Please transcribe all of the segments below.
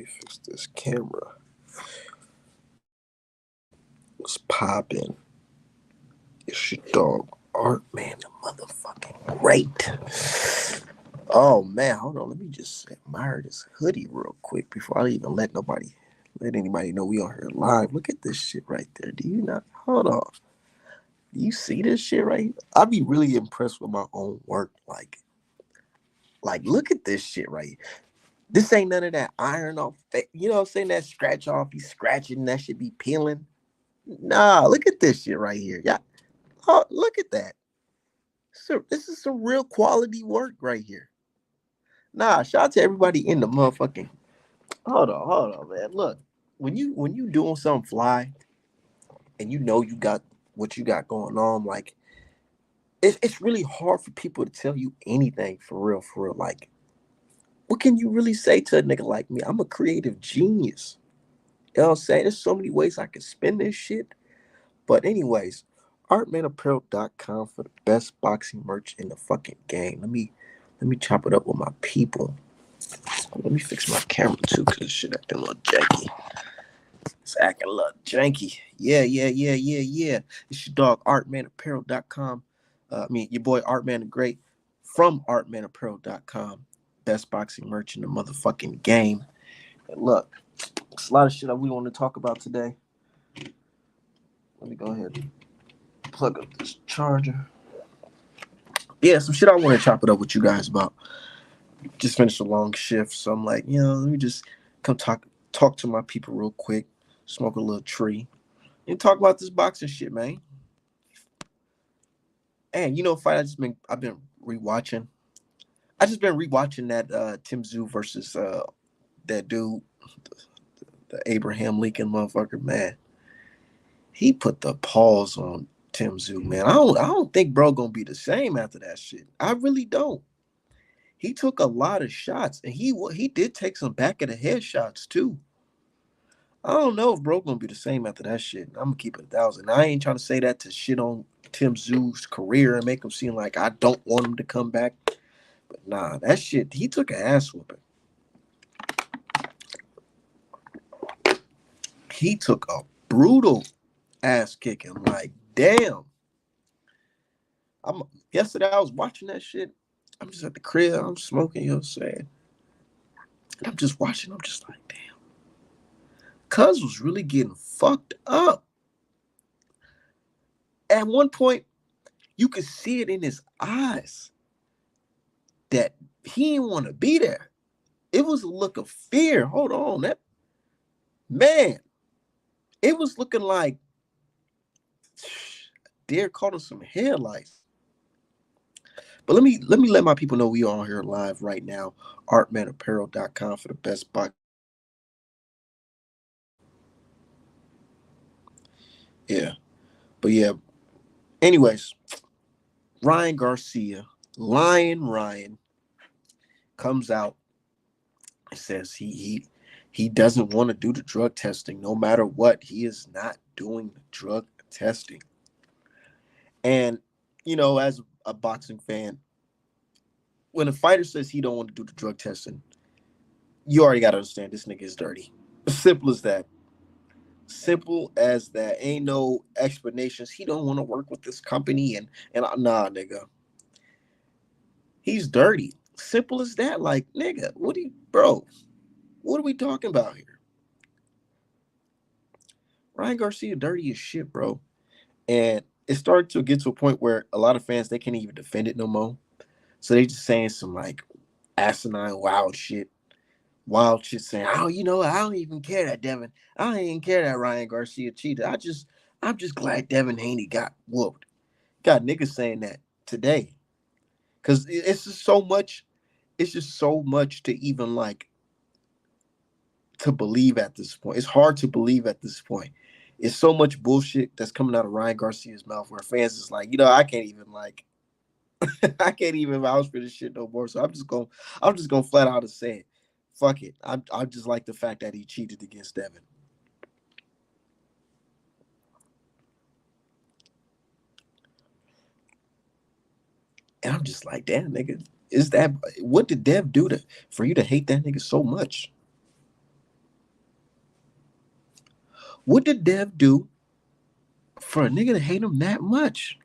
me fix this camera. It's popping. It's your dog Art, man, the motherfucking great. Oh man, hold on. Let me just admire this hoodie real quick before I even let anybody know we are here live. Look at this shit right there. Do you not? Hold on. Do you see this shit right here? I'd be really impressed with my own work. Look at this shit right here. This ain't none of that iron off. You know what I'm saying? That scratch off, be scratching, that should be peeling. Nah, look at this shit right here. Yeah. Oh, look at that. So this is some real quality work right here. Nah, shout out to everybody in the motherfucking. Hold on, man. Look, when you doing something fly and you know you got what you got going on, like it's really hard for people to tell you anything for real, for real. Like, what can you really say to a nigga like me? I'm a creative genius. You know what I'm saying? There's so many ways I can spin this shit. But anyways, artmanapparel.com for the best boxing merch in the fucking game. Let me chop it up with my people. Let me fix my camera too, cause this shit acting a little janky. It's acting a little janky. Yeah. It's your dog artmanapparel.com. Your boy Artman the Great from artmanapparel.com. Best boxing merch in the motherfucking game. And look, it's a lot of shit that we want to talk about today. Let me go ahead and plug up this charger. Yeah, some shit I want to chop it up with you guys about. Just finished a long shift, so I'm like, let me just come talk to my people real quick, smoke a little tree, and talk about this boxing shit, man. And fight I've been rewatching. I just been rewatching that Tim Tszyu versus that dude, the Abraham Lincoln motherfucker, man. He put the pause on Tim Tszyu, man. I don't think bro gonna be the same after that shit. I really don't. He took a lot of shots, and he did take some back of the head shots too. I don't know if bro gonna be the same after that shit. I'm gonna keep it 1,000. I ain't trying to say that to shit on Tim Tszyu's career and make him seem like I don't want him to come back. But nah, that shit, he took an ass whooping. He took a brutal ass kicking. Like, damn. Yesterday I was watching that shit. I'm just at the crib, I'm smoking, you know what I'm saying? And I'm just watching, I'm just like, damn. Cuz was really getting fucked up. At one point, you could see it in his eyes that he didn't want to be there. It was a look of fear. Hold on, that man. It was looking like deer caught on some headlights. But let my people know we are on here live right now. Artmanapparel.com for the best box. Yeah. But yeah. Anyways, Ryan Garcia, Lion Ryan, comes out and says he doesn't want to do the drug testing no matter what. He is not doing the drug testing. And as a boxing fan, when a fighter says he don't want to do the drug testing, you already got to understand this nigga is dirty. Simple as that. Simple as that. Ain't no explanations. He don't want to work with this company and nah, nigga. He's dirty. Simple as that. Like, nigga, bro? What are we talking about here? Ryan Garcia dirty as shit, bro. And it started to get to a point where a lot of fans, they can't even defend it no more. So they just saying some like asinine wild shit saying, oh, I don't even care that Devin. I don't even care that Ryan Garcia cheated. I'm just glad Devin Haney got whooped. Got niggas saying that today. Cause it's just so much to even like to believe at this point. It's hard to believe at this point. It's so much bullshit that's coming out of Ryan Garcia's mouth where fans is like, I can't even like I can't even vouch for this shit no more. So I'm just gonna flat out and say it. Fuck it. I just like the fact that he cheated against Devin. And I'm just like, damn, nigga, what did Dev do for you to hate that nigga so much? What did Dev do for a nigga to hate him that much?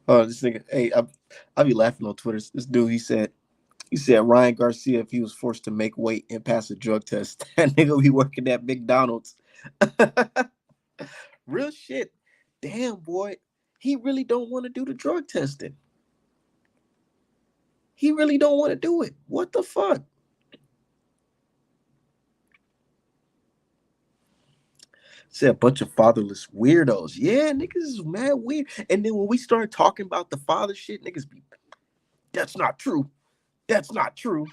Oh, this nigga. Hey, I be laughing on Twitter. This dude, he said Ryan Garcia, if he was forced to make weight and pass a drug test, that nigga would be working at McDonald's. Real shit. Damn, boy. He really don't want to do the drug testing. He really don't want to do it. What the fuck? Said a bunch of fatherless weirdos. Yeah, niggas is mad weird. And then when we start talking about the father shit, niggas be, that's not true. That's not true.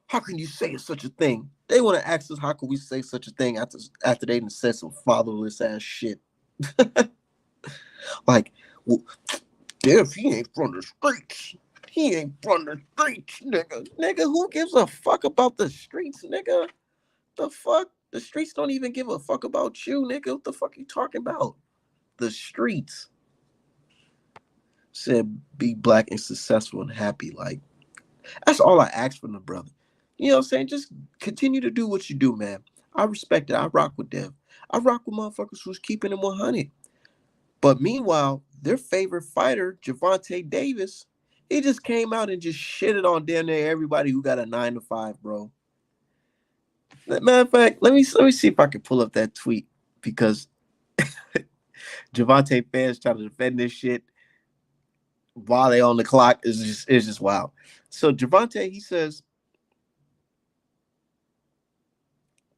How can you say such a thing? They want to ask us how can we say such a thing after they done said some fatherless ass shit. Like, well, if he ain't from the streets. He ain't from the streets, nigga. Nigga, who gives a fuck about the streets, nigga? The fuck? The streets don't even give a fuck about you, nigga. What the fuck you talking about? The streets. Said be black and successful and happy. Like, that's all I ask from the brother. You know what I'm saying? Just continue to do what you do, man. I respect it. I rock with them. I rock with motherfuckers who's keeping it 100. But meanwhile, their favorite fighter, Javante Davis, he just came out and just shitted on damn near everybody who got a 9 to 5, bro. Matter of fact, let me see if I can pull up that tweet because Javante fans try to defend this shit while they on the clock is just wild. So Javante,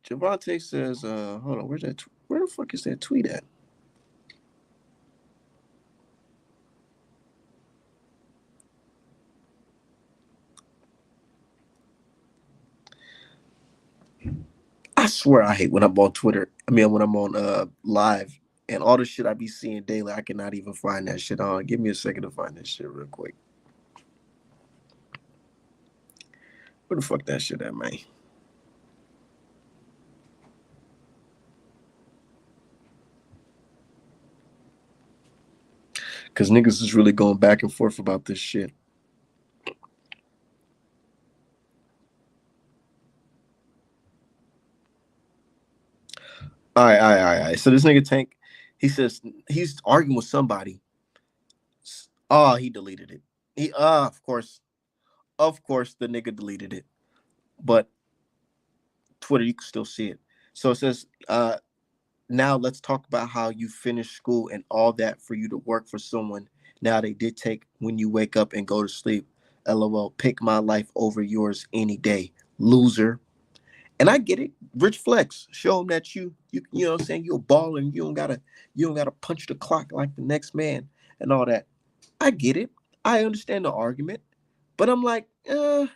Javante says, hold on, where the fuck is that tweet at? I swear I hate when I'm on Twitter. I mean, when I'm on live and all the shit I be seeing daily, I cannot even find that shit on. Give me a second to find this shit real quick. Where the fuck that shit at, man? Because niggas is really going back and forth about this shit. All right. So this nigga Tank, he says he's arguing with somebody. Oh, he deleted it. Of course, the nigga deleted it. But Twitter, you can still see it. So it says, now let's talk about how you finished school and all that for you to work for someone. Now they did take when you wake up and go to sleep. LOL, pick my life over yours any day. Loser. And I get it. Rich flex. Show them that you know what I'm saying, you're a baller and you don't gotta punch the clock like the next man and all that. I get it. I understand the argument. But I'm like, you know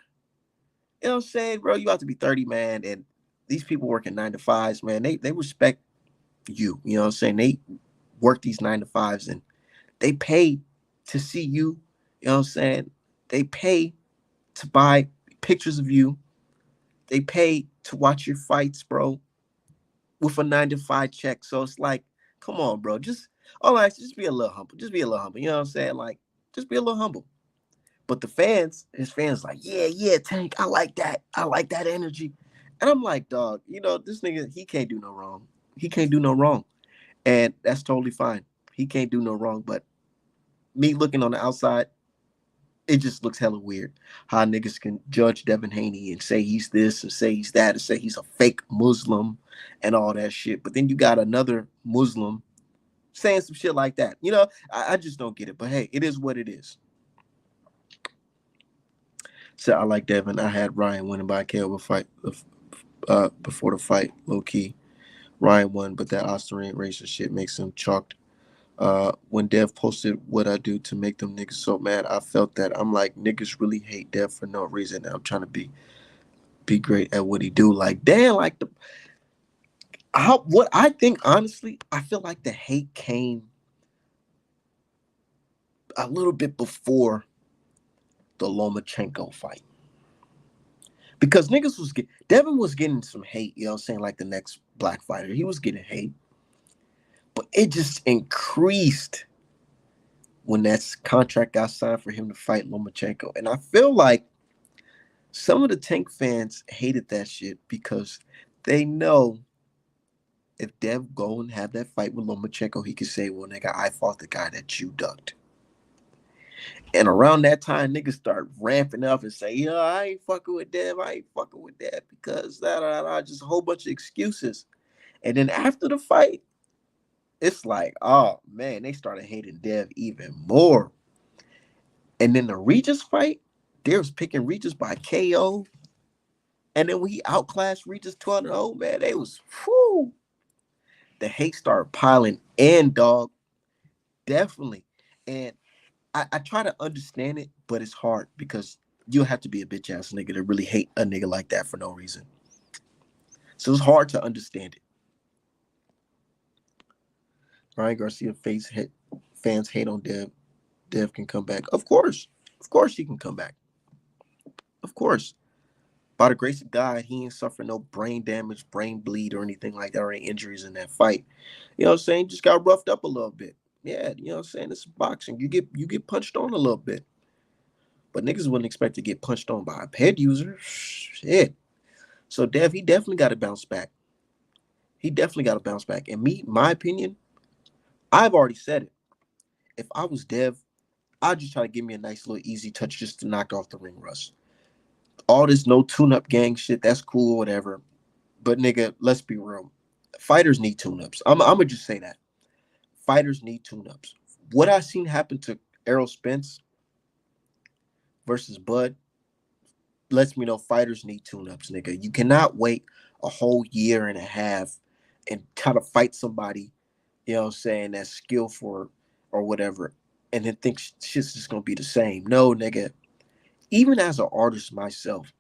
what I'm saying, bro? You have to be 30, man. And these people working 9 to 5s, man, they respect you. You know what I'm saying? They work these 9 to 5s and they pay to see you. You know what I'm saying? They pay to buy pictures of you. They pay to watch your fights, bro, with a 9 to 5 check. So it's like, come on, bro. Just be a little humble. Just be a little humble. You know what I'm saying? Like, just be a little humble. But his fans like, yeah, Tank, I like that. I like that energy. And I'm like, dog, this nigga, he can't do no wrong. He can't do no wrong. And that's totally fine. He can't do no wrong. But me looking on the outside, it just looks hella weird how niggas can judge Devin Haney and say he's this and say he's that and say he's a fake Muslim and all that shit. But then you got another Muslim saying some shit like that. I just don't get it. But hey, it is what it is. So I like Devin. I had Ryan winning by KO before the fight, low key. Ryan won, but that Austin racer shit makes him chalked. When Dev posted what I do to make them niggas so mad, I felt that. I'm like, niggas really hate Dev for no reason. I'm trying to be great at what he do. Like, damn, like what I think, honestly, I feel like the hate came a little bit before the Lomachenko fight. Because Devin was getting some hate, you know what I'm saying, like the next black fighter. He was getting hate. But it just increased when that contract got signed for him to fight Lomachenko. And I feel like some of the Tank fans hated that shit because they know if Dev go and have that fight with Lomachenko, he could say, well, nigga, I fought the guy that you ducked. And around that time, niggas start ramping up and say, yeah, I ain't fucking with Dev. I ain't fucking with that because just a whole bunch of excuses. And then after the fight, it's like, oh man, they started hating Dev even more. And then the Regis fight, they was picking Regis by KO. And then when he outclassed Regis 12-0, man, they was, whew, the hate started piling in, dog. Definitely. And I try to understand it, but it's hard because you'll have to be a bitch ass nigga to really hate a nigga like that for no reason. So it's hard to understand it. Ryan Garcia fans hate on Dev. Dev can come back. Of course. Of course he can come back. Of course. By the grace of God, he ain't suffer no brain damage, brain bleed, or anything like that, or any injuries in that fight. You know what I'm saying? Just got roughed up a little bit. Yeah, you know what I'm saying? It's boxing. You get punched on a little bit. But niggas wouldn't expect to get punched on by a ped user. Shit. So Dev, he definitely got to bounce back. He definitely got to bounce back. And me, my opinion, I've already said it. If I was Dev, I'd just try to give me a nice little easy touch just to knock off the ring rust. All this no tune-up gang shit, that's cool, whatever. But nigga, let's be real. Fighters need tune-ups. I'm gonna just say that. Fighters need tune-ups. What I seen happen to Errol Spence versus Bud lets me know fighters need tune-ups, nigga. You cannot wait a whole year and a half and try to fight somebody, you know what I'm saying, that's skillful or whatever, and then think shit's just gonna be the same. No, nigga. Even as an artist myself,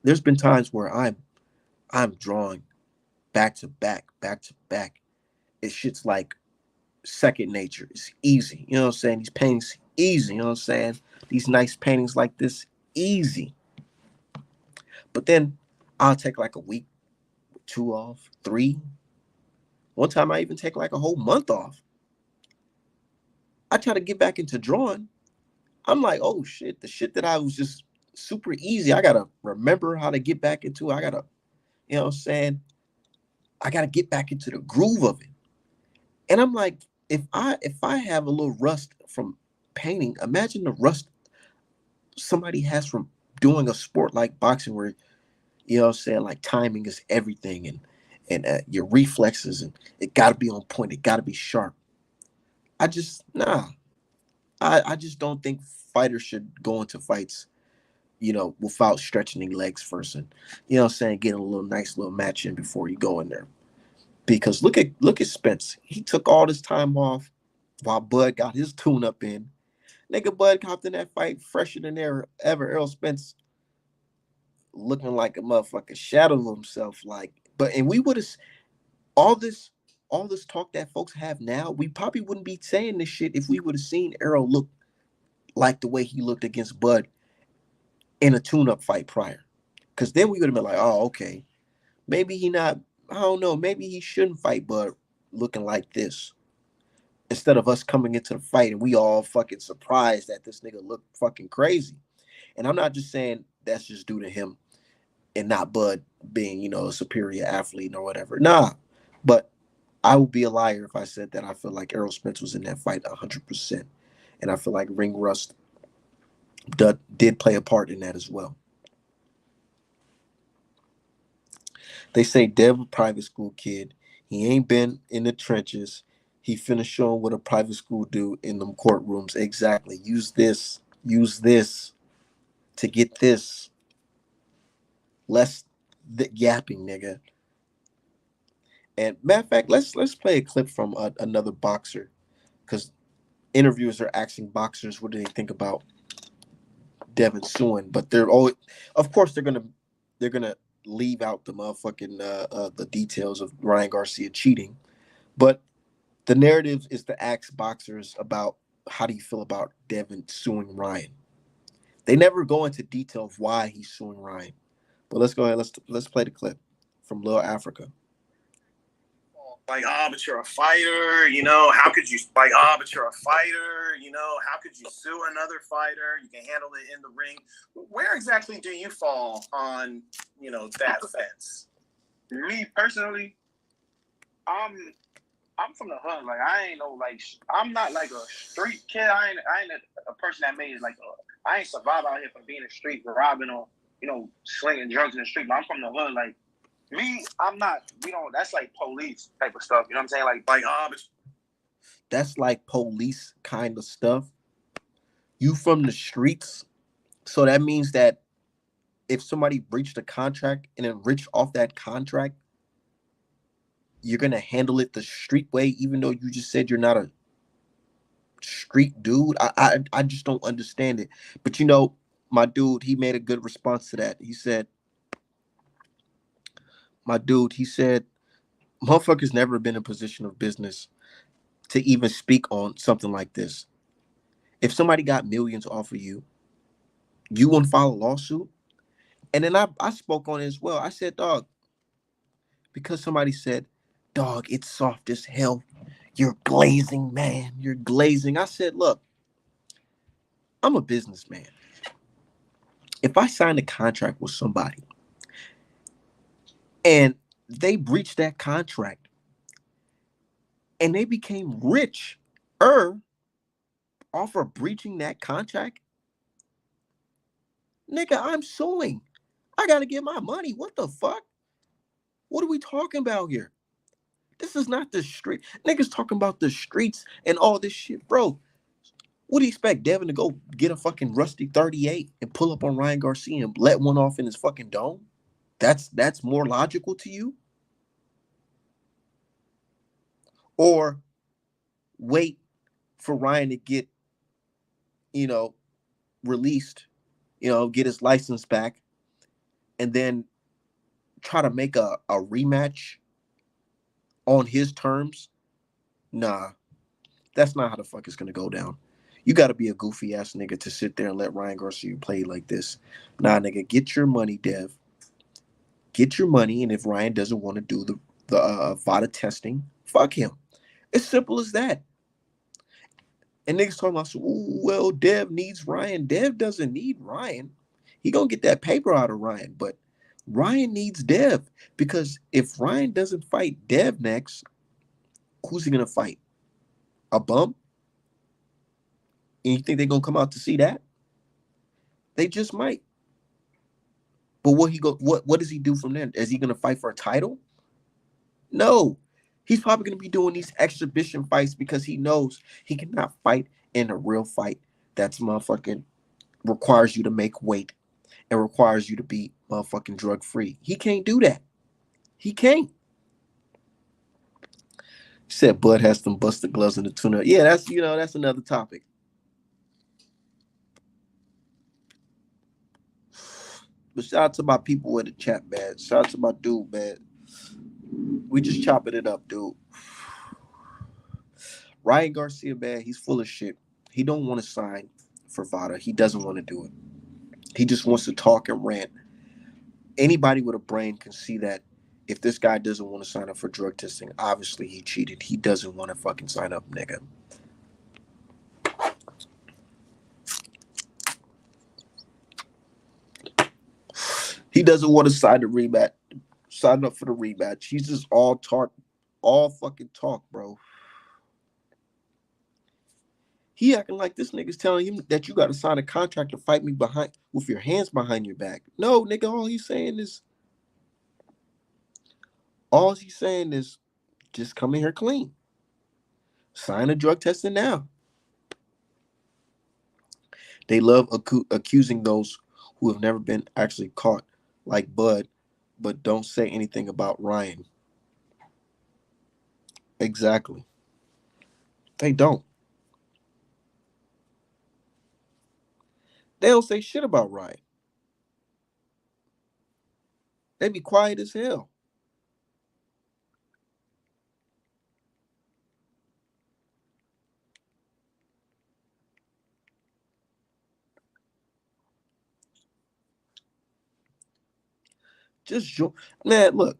there's been times where I'm drawing back to back, back to back. It's shit's like second nature. It's easy. You know what I'm saying? These paintings easy. You know what I'm saying? These nice paintings like this, easy. But then I'll take like a week, two off, three. One time I even take like a whole month off. I try to get back into drawing. I'm like, oh shit, the shit that I was just super easy. I gotta remember how to get back into it. I gotta, you know what I'm saying? I gotta get back into the groove of it. And I'm like, if I have a little rust from painting, imagine the rust somebody has from doing a sport like boxing where, you know what I'm saying, like timing is everything, and your reflexes, and it got to be on point, it got to be sharp. I just nah, I just don't think fighters should go into fights, without stretching their legs first, and, you know what I'm saying, getting a little nice little match in before you go in there. Because look at Spence, he took all this time off while Bud got his tune up in. Nigga, Bud copped in that fight fresher than ever. Errol Spence looking like a motherfucking shadow of himself. And we would have all this all this talk that folks have now. We probably wouldn't be saying this shit if we would have seen Errol look like the way he looked against Bud in a tune-up fight prior. Because then we would have been like, oh, okay, maybe he not. I don't know. Maybe he shouldn't fight Bud looking like this. Instead of us coming into the fight and we all fucking surprised that this nigga looked fucking crazy. And I'm not just saying that's just due to him and not Bud being, a superior athlete or whatever. Nah. But I would be a liar if I said that I feel like Errol Spence was in that fight 100%. And I feel like ring rust did play a part in that as well. They say Dev a private school kid. He ain't been in the trenches. He finna show him what a private school do in them courtrooms. Exactly. Use this. Use this to get this. Less yapping, nigga. And matter of fact, let's play a clip from another boxer, because interviewers are asking boxers what do they think about Devin suing, but they're always, of course, they're gonna leave out the motherfucking the details of Ryan Garcia cheating, but the narrative is to ask boxers about how do you feel about Devin suing Ryan. They never go into detail of why he's suing Ryan. But let's go ahead. Let's play the clip from Lil Africa. Like, oh, but you're a fighter, you know, how could you, like, oh, but you're a fighter, you know, how could you sue another fighter? You can handle it in the ring. Where exactly do you fall on, you know, that fence? Me personally, I'm from the hood. Like I ain't no like I'm not like a street kid. I ain't a person that made it like I ain't survive out here from being in the street, robbing or slinging drugs in the street. But I'm from the hood. Like me, I'm not. We don't. That's like police type of stuff. You know what I'm saying? Like that's like police kind of stuff. You from the streets, so that means that if somebody breached a contract and enriched off that contract, you're gonna handle it the street way, even though you just said you're not a street dude. I just don't understand it. But you know, my dude, he made a good response to that. He said, my dude, he said, motherfuckers never been in a position of business to even speak on something like this. If somebody got millions off of you, you wouldn't file a lawsuit. And then I spoke on it as well. I said, dog, because somebody said, dog, it's soft as hell. You're glazing, man. You're glazing. I said, look, I'm a businessman. If I signed a contract with somebody and they breached that contract and they became rich off of breaching that contract, nigga, I'm suing. I gotta get my money. What the fuck? What are we talking about here? This is not the street. Niggas talking about the streets and all this shit, bro. What do you expect Devin to go get a fucking rusty 38 and pull up on Ryan Garcia and let one off in his fucking dome? That's more logical to you? Or wait for Ryan to get, you know, released, get his license back, and then try to make a rematch on his terms? Nah, that's not how the fuck it's gonna go down. You gotta be a goofy ass nigga to sit there and let Ryan Garcia play like this. Nah, nigga, get your money, Dev. Get your money, and if Ryan doesn't want to do the VADA testing, fuck him. It's simple as that. And niggas talking about, well, Dev needs Ryan. Dev doesn't need Ryan. He gonna get that paper out of Ryan, but Ryan needs Dev because if Ryan doesn't fight Dev next, who's he gonna fight? A bum? And you think they're gonna come out to see that? They just might. But what does he do from then? Is he gonna fight for a title? No. He's probably gonna be doing these exhibition fights because he knows he cannot fight in a real fight that's motherfucking requires you to make weight and requires you to be motherfucking drug free. He can't do that. He can't. Said Bud has some busted gloves in the tuna. Yeah, that's another topic. But shout out to my people in the chat, man. Shout out to my dude, man. We just chopping it up, dude. Ryan Garcia, man, he's full of shit. He don't want to sign for VADA. He doesn't want to do it. He just wants to talk and rant. Anybody with a brain can see that if this guy doesn't want to sign up for drug testing, obviously he cheated. He doesn't want to fucking sign up, nigga. He doesn't want to sign up for the rematch. He's just all fucking talk, bro. He acting like this nigga's telling him that you got to sign a contract to fight me behind with your hands behind your back. No, nigga, all he's saying is just come in here clean. Sign a drug testing now. They love accusing those who have never been actually caught, like Bud, but don't say anything about Ryan. Exactly. They don't. They don't say shit about Ryan. They be quiet as hell. Just man, look,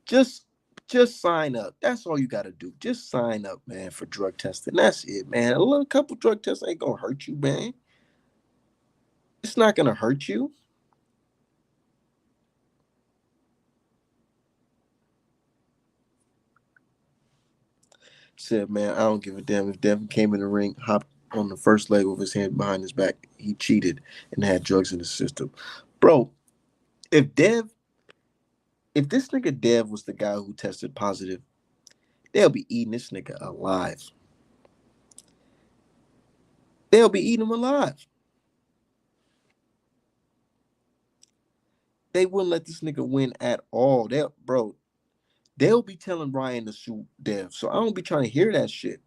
just Just sign up. That's all you got to do. Just sign up, man, for drug testing. That's it, man. A little couple drug tests ain't gonna hurt you, man. It's not gonna hurt you. Said, man, I don't give a damn if Devin came in the ring, hopped on the first leg with his hand behind his back. He cheated and had drugs in his system, bro. If Dev, if this nigga Dev was the guy who tested positive, they'll be eating this nigga alive. They'll be eating him alive. They wouldn't let this nigga win at all. They'll be telling Ryan to sue Dev. So I don't be trying to hear that shit.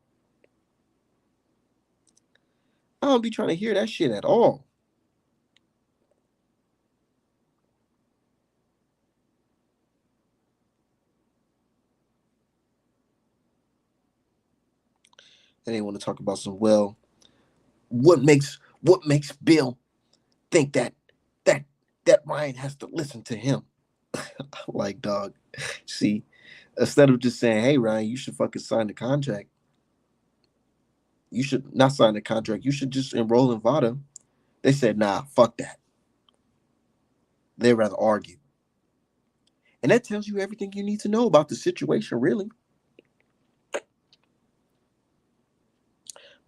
I don't be trying to hear that shit at all. And they want to talk about some, well, what makes Bill think that that Ryan has to listen to him? Like, dog, see, instead of just saying, hey Ryan, you should fucking sign the contract. You should not sign the contract. You should just enroll in VADA. They said, nah, fuck that. They'd rather argue. And that tells you everything you need to know about the situation, really.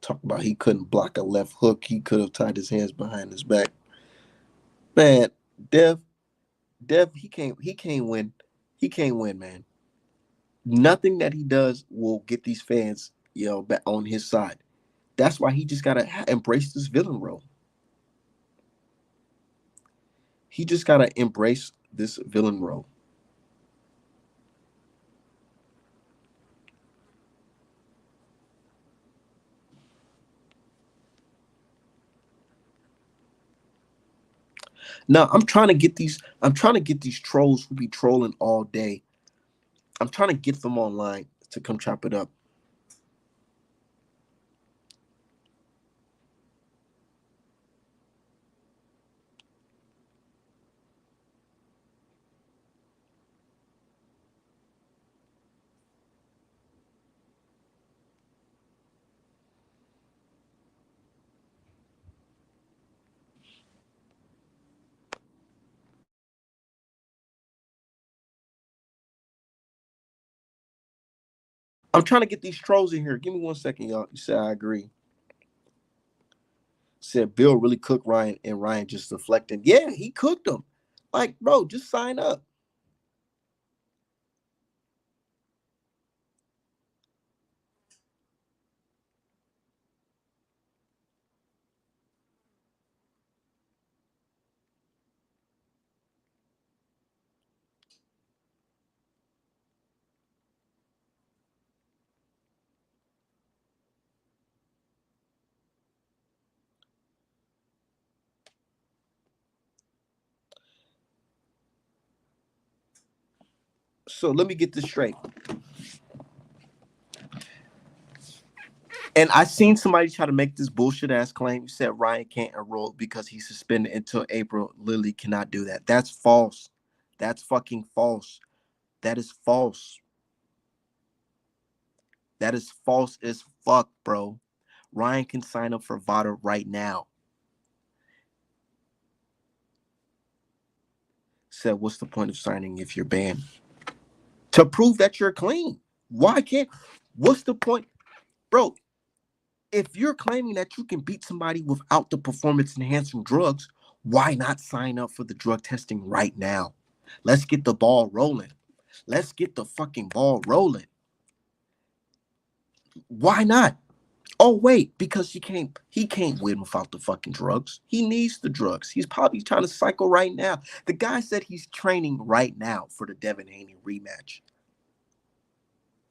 Talk about he couldn't block a left hook. He could have tied his hands behind his back. Man, Dev, Dev, he can't win. He can't win, man. Nothing that he does will get these fans, back on his side. That's why he just gotta embrace this villain role. He just gotta embrace this villain role. Now I'm trying to get these trolls who be trolling all day. I'm trying to get them online to come chop it up. I'm trying to get these trolls in here. Give me 1 second, y'all. You said I agree. Said Bill really cooked Ryan and Ryan just deflecting. Yeah, he cooked him. Like, bro, just sign up. So let me get this straight. And I seen somebody try to make this bullshit ass claim. You said Ryan can't enroll because he's suspended until April. Lily cannot do that. That's false. That's fucking false. That is false. That is false as fuck, bro. Ryan can sign up for VADA right now. Said, what's the point of signing if you're banned? To prove that you're clean. Why can't? What's the point? Bro, if you're claiming that you can beat somebody without the performance enhancing drugs, why not sign up for the drug testing right now? Let's get the ball rolling. Let's get the fucking ball rolling. Why not? Oh wait, because he can't win without the fucking drugs. He needs the drugs. He's probably trying to cycle right now. The guy said he's training right now for the Devin Haney rematch.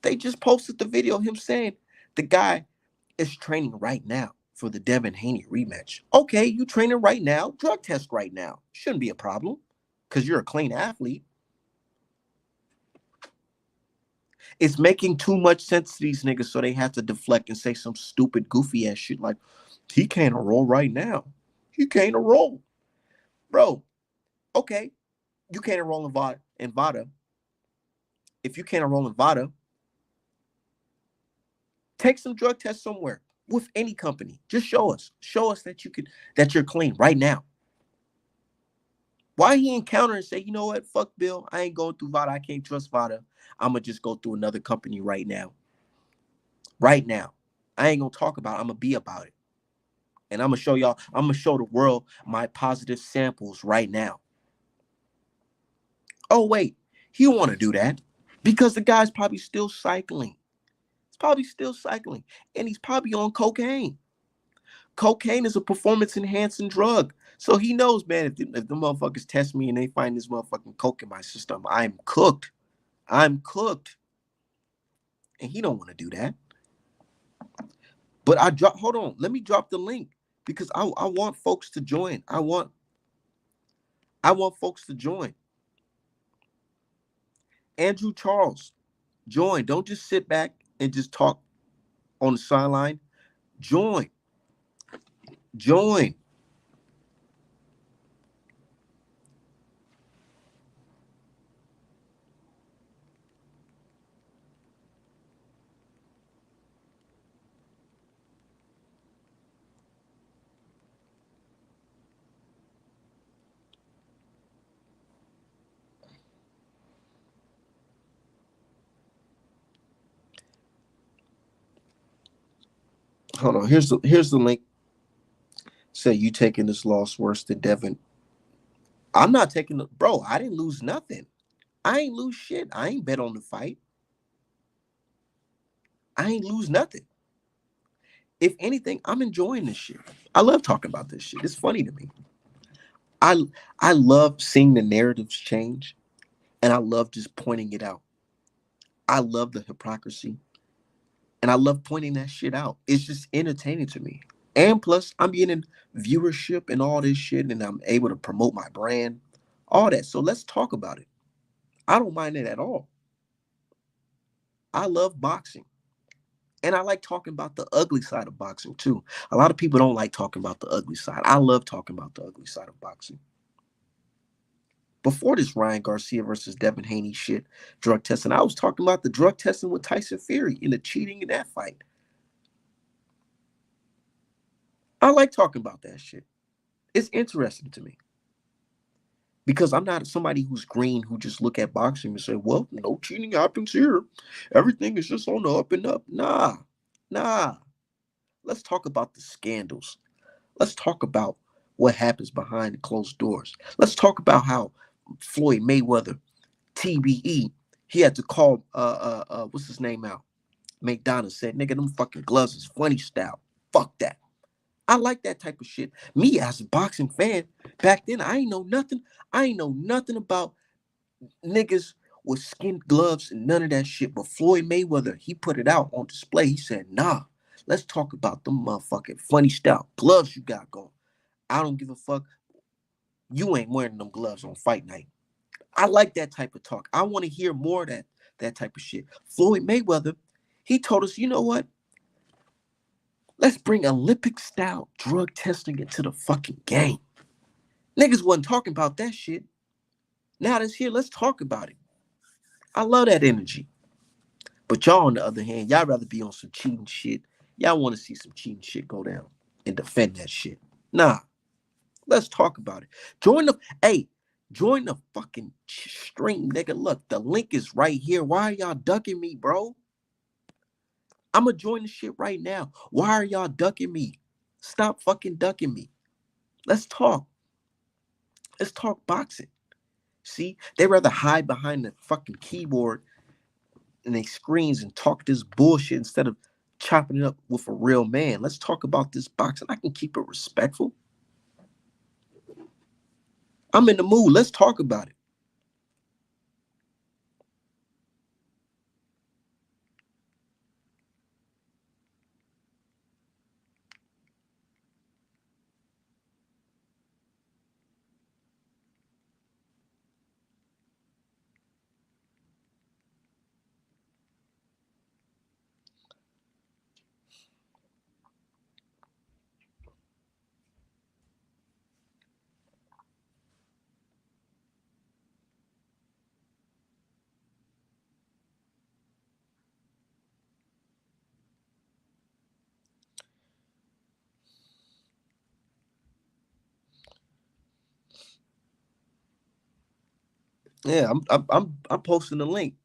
They just posted the video of him saying the guy is training right now for the Devin Haney rematch. Okay, you training right now, drug test right now. Shouldn't be a problem because you're a clean athlete. It's making too much sense to these niggas, so they have to deflect and say some stupid, goofy ass shit like, he can't enroll right now. He can't enroll. Bro, okay, you can't enroll in VADA. If you can't enroll in VADA, take some drug tests somewhere with any company. Just show us. Show us that that you're clean right now. Why he encounter and say, you know what, fuck Bill, I ain't going through VADA. I can't trust VADA. I'm gonna just go through another company right now. Right now. I ain't gonna talk about it. I'm gonna be about it. And I'm gonna show y'all, I'm gonna show the world my positive samples right now. Oh, wait, he don't want to do that because the guy's probably still cycling. He's probably still cycling. And he's probably on cocaine. Cocaine is a performance enhancing drug. So he knows, man, if the motherfuckers test me and they find this motherfucking coke in my system, I'm cooked. I'm cooked. And he don't want to do that. But hold on, let me drop the link because I want folks to join. I want folks to join. Andrew Charles, join. Don't just sit back and just talk on the sideline. Join. Join. Hold on. Here's the link. Say you taking this loss worse than Devin. I'm not taking the bro. I didn't lose nothing. I ain't lose shit. I ain't bet on the fight. I ain't lose nothing. If anything, I'm enjoying this shit. I love talking about this shit. It's funny to me. I I love seeing the narratives change, and I love just pointing it out. I love the hypocrisy, and I love pointing that shit out. It's just entertaining to me. And plus, I'm getting viewership and all this shit, and I'm able to promote my brand, all that. So let's talk about it. I don't mind it at all. I love boxing. And I like talking about the ugly side of boxing too. A lot of people don't like talking about the ugly side. I love talking about the ugly side of boxing. Before this Ryan Garcia versus Devin Haney shit, drug testing, I was talking about the drug testing with Tyson Fury and the cheating in that fight. I like talking about that shit. It's interesting to me because I'm not somebody who's green who just look at boxing and say, well, no cheating happens here. Everything is just on the up and up. Nah. Let's talk about the scandals. Let's talk about what happens behind the closed doors. Let's talk about how Floyd Mayweather, TBE, he had to call what's his name out? McDonough said, nigga, them fucking gloves is funny style. Fuck that. I like that type of shit. Me as a boxing fan, back then I ain't know nothing. I ain't know nothing about niggas with skin gloves and none of that shit. But Floyd Mayweather, he put it out on display. He said, nah, let's talk about them motherfucking funny style gloves you got going. I don't give a fuck. You ain't wearing them gloves on fight night. I like that type of talk. I want to hear more of that type of shit. Floyd Mayweather, he told us, you know what? Let's bring Olympic style drug testing into the fucking game. Niggas wasn't talking about that shit. Now that's here, let's talk about it. I love that energy. But y'all, on the other hand, y'all rather be on some cheating shit. Y'all want to see some cheating shit go down and defend that shit. Nah, let's talk about it. Join the fucking stream, nigga. Look, the link is right here. Why are y'all ducking me, bro? I'ma join the shit right now. Why are y'all ducking me? Stop fucking ducking me. Let's talk. Let's talk boxing. See, they rather hide behind the fucking keyboard and they screens and talk this bullshit instead of chopping it up with a real man. Let's talk about this boxing. I can keep it respectful. I'm in the mood. Let's talk about it. Yeah, I'm posting the link.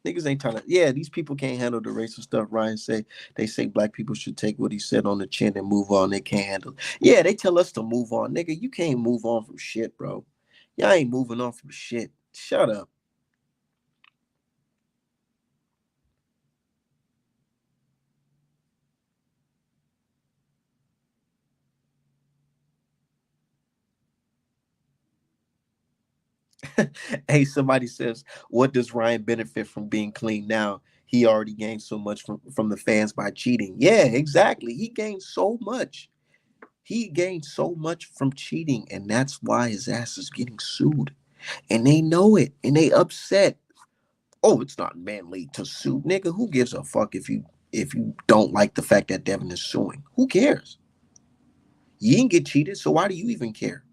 Niggas ain't trying to. Yeah, these people can't handle the racial stuff. Ryan say they say black people should take what he said on the chin and move on. They can't handle. Yeah, they tell us to move on, nigga. You can't move on from shit, bro. Y'all ain't moving on from shit. Shut up. Hey, somebody says, what does Ryan benefit from being clean now? He already gained so much from the fans by cheating. Yeah, exactly. He gained so much. He gained so much from cheating, and that's why his ass is getting sued. And they know it, and they upset. Oh, it's not manly to sue, nigga. Who gives a fuck if you don't like the fact that Devin is suing? Who cares? You didn't get cheated, so why do you even care?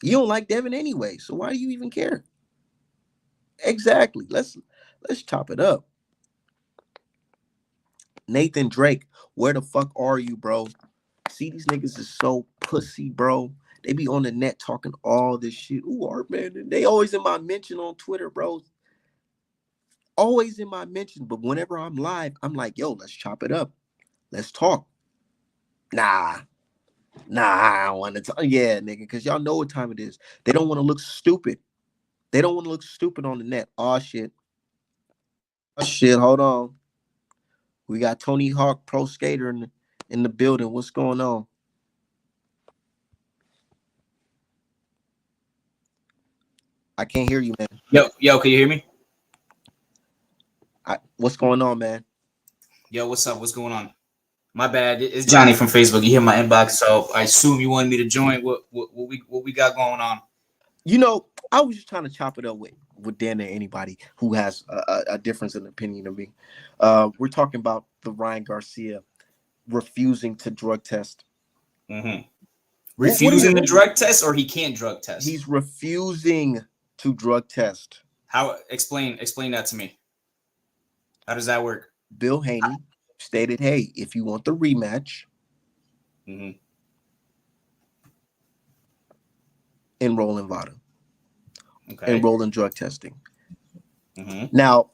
You don't like Devin anyway, so why do you even care? Exactly. Let's chop it up. Nathan Drake, where the fuck are you, bro? See, these niggas is so pussy, bro. They be on the net talking all this shit. Ooh, Art man, they always in my mention on Twitter, bro. Always in my mention, but whenever I'm live, I'm like, yo, let's chop it up. Let's talk. Nah, I don't want to talk. Yeah, nigga, because y'all know what time it is. They don't want to look stupid. They don't want to look stupid on the net. Oh shit. Oh shit. Hold on. We got Tony Hawk Pro Skater in the building. What's going on? I can't hear you, man. Yo, can you hear me? What's going on, man? Yo, what's up? What's going on? My bad. It's Johnny from Facebook. You hit my inbox, so I assume you wanted me to join. What we got going on? You know, I was just trying to chop it up with Dan and anybody who has a difference in opinion of me. We're talking about the Ryan Garcia refusing to drug test. Mm-hmm. What are Refusing the drug test, or he can't drug test? He's refusing to drug test. How? Explain that to me. How does that work? Bill Haney stated, hey, if you want the rematch, Mm-hmm. enroll in VADA. Okay. Enroll in drug testing. Mm-hmm. Now,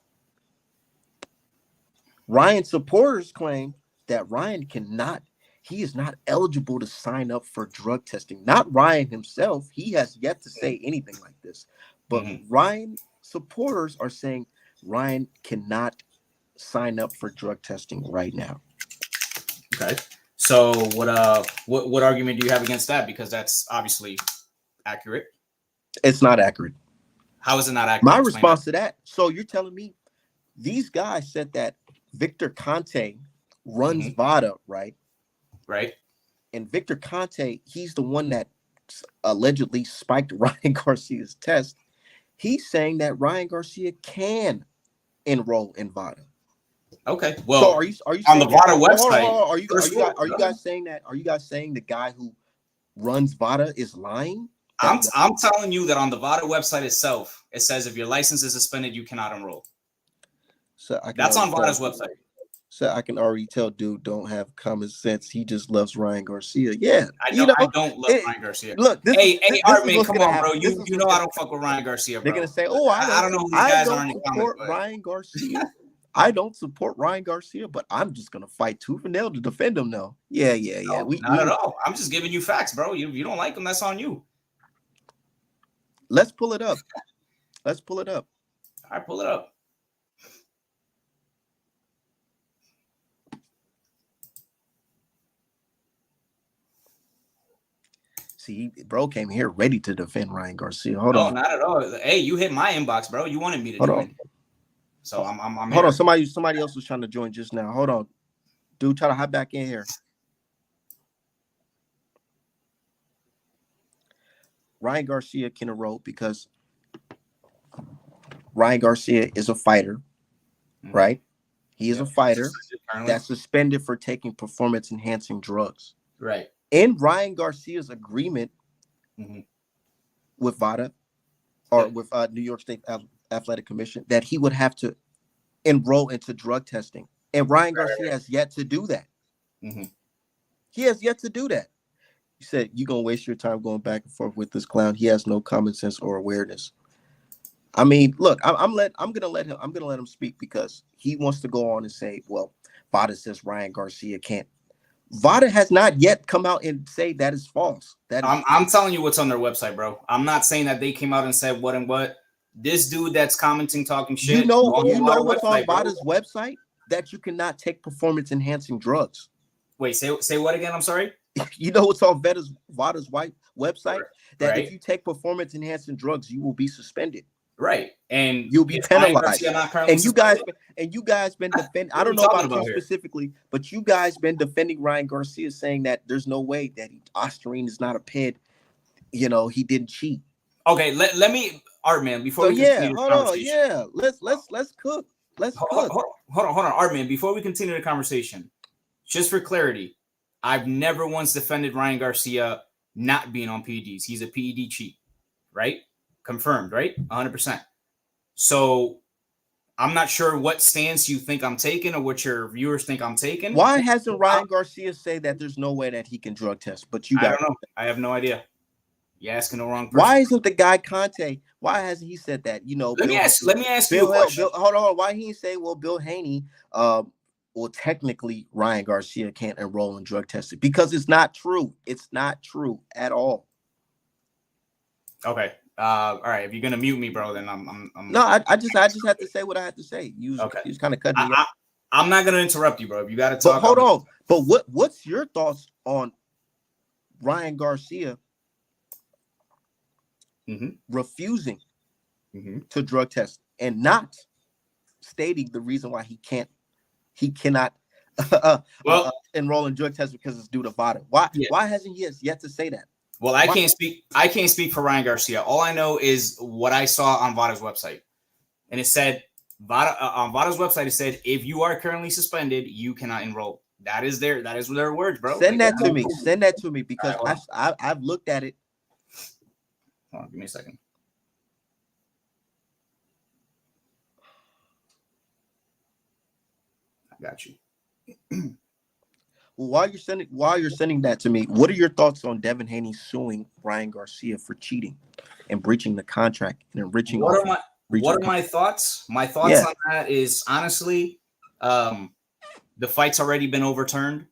Ryan supporters claim that he is not eligible to sign up for drug testing. Not Ryan himself. He has yet to say anything like this. But Ryan supporters are saying Ryan cannot sign up for drug testing right now. Okay. So what argument do you have against that? Because that's obviously accurate. It's not accurate. How is it not accurate? My response to that, so you're telling me these guys said that Victor Conte runs VADA, right? Right. And Victor Conte, he's the one that allegedly spiked Ryan Garcia's test. He's saying that Ryan Garcia can enroll in VADA. Okay. Well, so are you on the VADA that, website? Are you guys saying that? Are you guys saying the guy who runs VADA is lying? I'm telling you that on the VADA website itself, it says if your license is suspended, you cannot enroll. So that's on VADA's website. So I can already tell dude don't have common sense. He just loves Ryan Garcia. Yeah, I don't love Ryan Garcia. Look, hey, Artman, come on, bro. You know I don't fuck with Ryan Garcia, bro. They're gonna say, "Oh, I don't know who these guys are in the comments." Ryan Garcia. I don't support Ryan Garcia, but I'm just gonna fight tooth and nail to defend him. Now, yeah. No, not at all. I'm just giving you facts, bro. You don't like him, that's on you. Let's pull it up. All right, pull it up. See, bro came here ready to defend Ryan Garcia. Hold on. No, not at all. Hey, you hit my inbox, bro. You wanted me to join. So I'm hold here. On. Somebody else was trying to join just now. Hold on. Dude, try to hop back in here. Ryan Garcia can enroll because Ryan Garcia is a fighter, right? He is a fighter that's suspended for taking performance-enhancing drugs. Right. In Ryan Garcia's agreement with VADA or with New York State Athletic Commission, that he would have to enroll into drug testing. And Ryan Garcia has yet to do that. He has yet to do that. You said you're going to waste your time going back and forth with this clown. He has no common sense or awareness. I mean, look, I'm gonna let him speak because he wants to go on and say, well, Vada says Ryan Garcia can't. Vada has not yet come out and say that is false. That is, I'm telling you what's on their website, bro. I'm not saying that they came out and said what and what. This dude that's commenting, talking shit. you know on what's on website, bro. Vada's website, that you cannot take performance enhancing drugs. Wait, say what again? I'm sorry. You know what's on Vada's website, that Right. if you take performance enhancing drugs, you will be suspended. Right, and You'll be penalized. And you guys been defending. I don't know about you specifically, but you guys been defending Ryan Garcia, saying that there's no way that Ostarine is not a pid. You know, he didn't cheat. Okay, let me, Art Man, before we continue this conversation. Let's cook. Hold on, Art Man. Before we continue the conversation, just for clarity, I've never once defended Ryan Garcia not being on PEDs. He's a PED cheat, right? Confirmed, right? 100%. So I'm not sure what stance you think I'm taking or what your viewers think I'm taking. Why hasn't Ryan Garcia said that there's no way that he can drug test? But I don't know. I have no idea. You're asking the wrong person. Why isn't the guy Conte? Why hasn't he said that? You know, let me ask you a question. Hold on. Why he say, well, Bill Haney, well, technically Ryan Garcia can't enroll in drug testing because it's not true. It's not true at all. Okay. All right. If you're gonna mute me, bro, then I'm No, I just have to say what I have to say. You was kind of cutting me off. I'm not gonna interrupt you, bro. If you gotta talk. But hold on. But what's your thoughts on Ryan Garcia refusing to drug test and not stating the reason why he cannot enroll in drug tests because it's due to Vada? Why hasn't he yet to say that? Well, I can't speak for Ryan Garcia. All I know is what I saw on Vada's website. And it said, on Vada's website, it said, if you are currently suspended, you cannot enroll. That is their words, bro. Send that to me. Send that to me because I've looked at it. Hold on, give me a second. I got you. While you're sending that to me, what are your thoughts on Devin Haney suing Ryan Garcia for cheating and breaching the contract and enriching? What are my thoughts? My thoughts on that is honestly, the fight's already been overturned.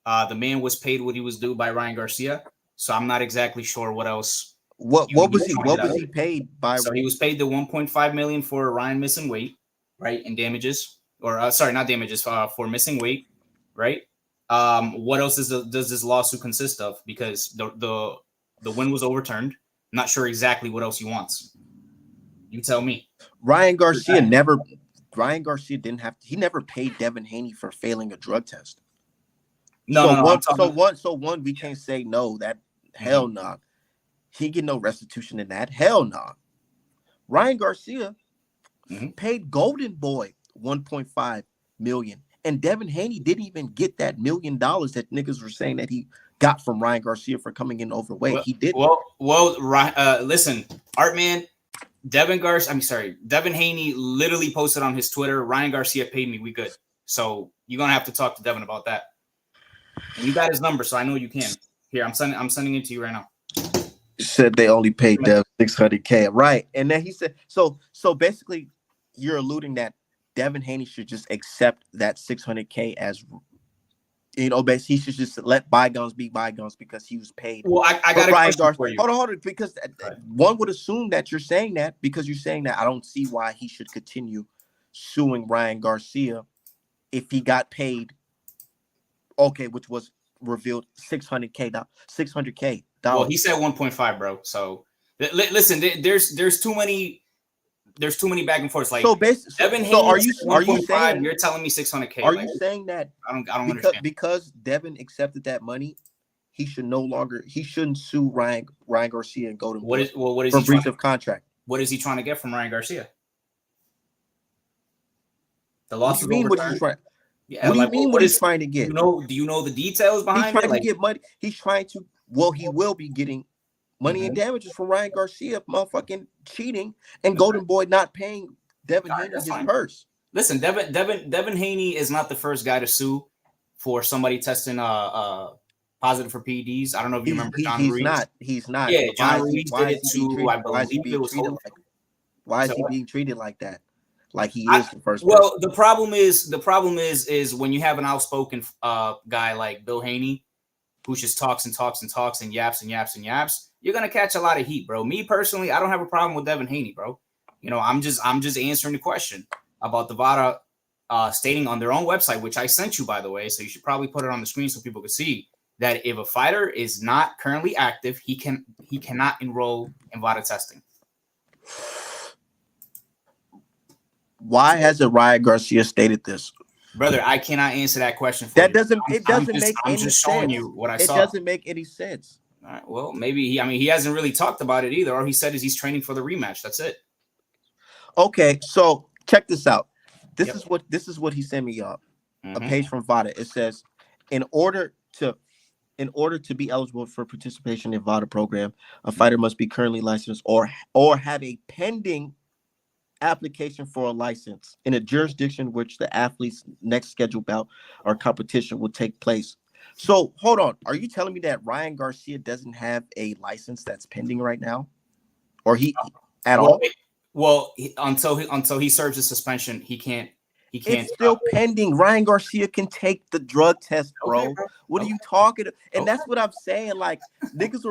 The man was paid what he was due by Ryan Garcia, so I'm not exactly sure what else. What was he paid by? So he was paid the 1.5 million for Ryan missing weight, right, and damages, or sorry, not damages, for missing weight, right? What else does this lawsuit consist of? Because the win was overturned. I'm not sure exactly what else he wants. You tell me. Ryan Garcia never paid Devin Haney for failing a drug test. One, we can't say no. That hell no. Nah. He get no restitution in that. Hell no. Nah. Ryan Garcia paid Golden Boy 1.5 million. And Devin Haney didn't even get that $1 million that niggas were saying that he got from Ryan Garcia for coming in overweight. He didn't. Listen, Artman, Devin Haney literally posted on his Twitter, Ryan Garcia paid me, we good. So you're gonna have to talk to Devin about that. And you got his number, so I know you can. Here, I'm sending it to you right now. Said they only paid Dev $600K, right? And then he said, so basically, you're alluding that Devin Haney should just accept that $600K as, basically he should just let bygones be bygones because he was paid. Well, I got a question for you. Hold on, because one would assume that you're saying that because you're saying that I don't see why he should continue suing Ryan Garcia if he got paid, which was revealed $600K. Well, he said 1.5, bro. So listen, there's too many back and forths. Like, so basically, Devin Haney, are you saying you're telling me 600K? Are you saying that I don't understand. Because Devin accepted that money, he shouldn't sue Ryan Garcia and Golden Boy for breach of contract. What is he trying to get from Ryan Garcia? The lawsuit. What do you mean? What he's trying to get? Do you know the details behind it? He's trying to get money. He's trying to. Well, he will be getting money and damages from Ryan Garcia motherfucking cheating and Golden Boy not paying Devin Haney his purse. Listen, Devin Haney is not the first guy to sue for somebody testing positive for PEDs. I don't know if you remember John Ruiz. He's not. Yeah, John Ruiz did it too. I believe it was Why is So he being treated like that? Like he I, is the first person. well, the problem is when you have an outspoken guy like Bill Haney who just talks and talks and talks and yaps and yaps and yaps, you're gonna catch a lot of heat, bro. Me personally, I don't have a problem with Devin Haney, bro. You know, I'm just answering the question about the VADA stating on their own website, which I sent you, by the way, so you should probably put it on the screen so people can see that if a fighter is not currently active, he cannot enroll in VADA testing. Why hasn't Ryan Garcia stated this? Brother, I cannot answer that question for That you. doesn't. It doesn't make I'm any just sense. showing you what I It saw. doesn't make any sense. All right, well, maybe he hasn't really talked about it either. All he said is he's training for the rematch. That's it. Okay, so check this out. This is what he sent me, y'all. A page from VADA. It says, in order to be eligible for participation in VADA program, a fighter must be currently licensed or have a pending application for a license in a jurisdiction which the athlete's next scheduled bout or competition will take place. So hold on, are you telling me that Ryan Garcia doesn't have a license that's pending right now, or all? Well, until he serves his suspension, he can't. It's still pending. Ryan Garcia can take the drug test, bro. Okay, bro. What are you talking? And that's what I'm saying. Like niggas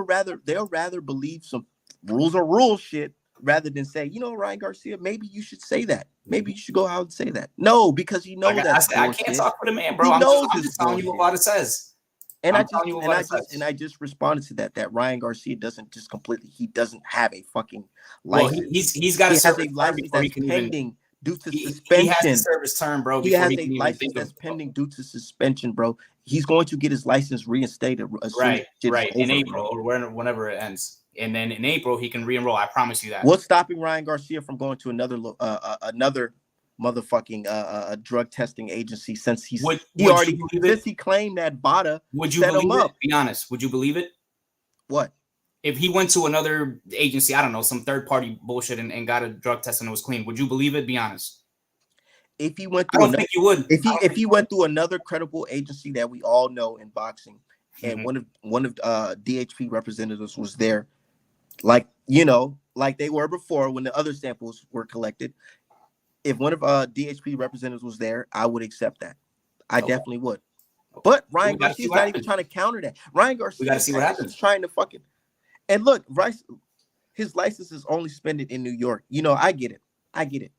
they'll rather believe some rules shit rather than say, you know, Ryan Garcia, maybe you should say that. Maybe you should go out and say that. No, because you know I can't talk for the man, bro. I'm just telling you what VADA says. And I just responded to that Ryan Garcia doesn't have a fucking license. Well, he's got a license that's pending due to suspension. He has to serve his term, bro. He has a license that's pending due to suspension, bro. He's going to get his license reinstated right in April or whenever it ends. And then in April he can re-enroll. I promise you that. What's stopping Ryan Garcia from going to another motherfucking drug testing agency since he claimed that VADA set him up? Be honest. Would you believe it? What? If he went to another agency, I don't know, some third party bullshit and got a drug test and it was clean, would you believe it? Be honest. If he went through, I don't think you would. If he went through another credible agency that we all know in boxing, and one of DHP representatives was there, like they were before when the other samples were collected. If one of DHP representatives was there, I would accept that. I definitely would. But Ryan Garcia's not even trying to counter that. Ryan Garcia is trying to fucking. And look, his license is only suspended in New York. You know, I get it.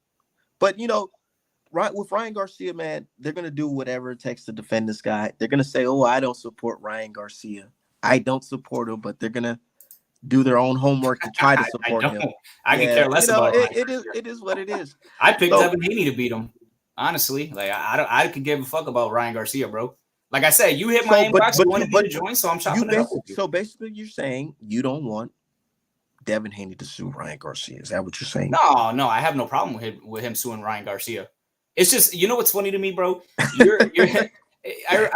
But with Ryan Garcia, man, they're gonna do whatever it takes to defend this guy. They're gonna say, "Oh, I don't support Ryan Garcia. I don't support him," but they're gonna do their own homework to try to support him. I can care less about it. It is what it is. I picked Devin Haney to beat him. Honestly, like I could give a fuck about Ryan Garcia, bro. Like I said, you hit my inbox, you wanted me to join, so I'm chopping it up with you. So basically, you're saying you don't want Devin Haney to sue Ryan Garcia. Is that what you're saying? No, I have no problem with him suing Ryan Garcia. It's just, you know what's funny to me, bro? I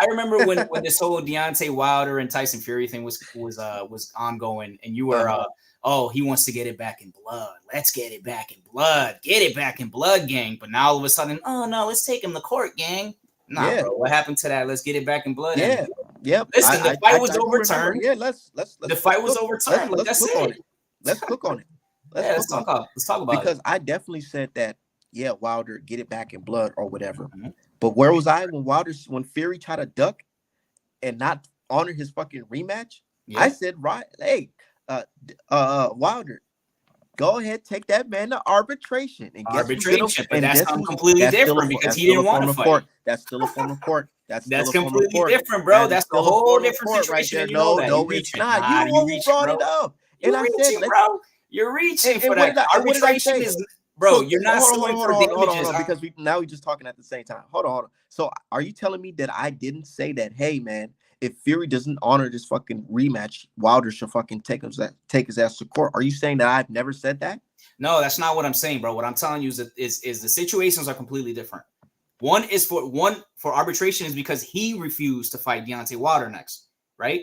remember when this whole Deontay Wilder and Tyson Fury thing was ongoing, and you were he wants to get it back in blood. Let's get it back in blood. Get it back in blood, gang. But now all of a sudden, oh no, let's take him to court, gang. Nah, bro. What happened to that? Let's get it back in blood. Yeah. Listen, the fight was overturned. Yeah, let's the fight was overturned. Let's look on it. Let's look on it. Let's talk about it. Because I definitely said that, yeah, Wilder, get it back in blood or whatever. Mm-hmm. But where was I when Fury tried to duck and not honor his fucking rematch? Yeah. I said, right, hey, Wilder, go ahead, take that man to arbitration. And that's completely different because he didn't want to fight. That's still a form of court. That's completely different, bro. That's a whole different situation. Right there. No, it's not. You brought it up. And I said, bro, you're reaching for that. Arbitration is, bro, you're not suing for damages. Because we're just talking at the same time. Hold on. So are you telling me that I didn't say that, hey, man, if Fury doesn't honor this fucking rematch, Wilder should fucking take his ass to court? Are you saying that I've never said that? No, that's not what I'm saying, bro. What I'm telling you is the situations are completely different. One for arbitration is because he refused to fight Deontay Wilder next, right?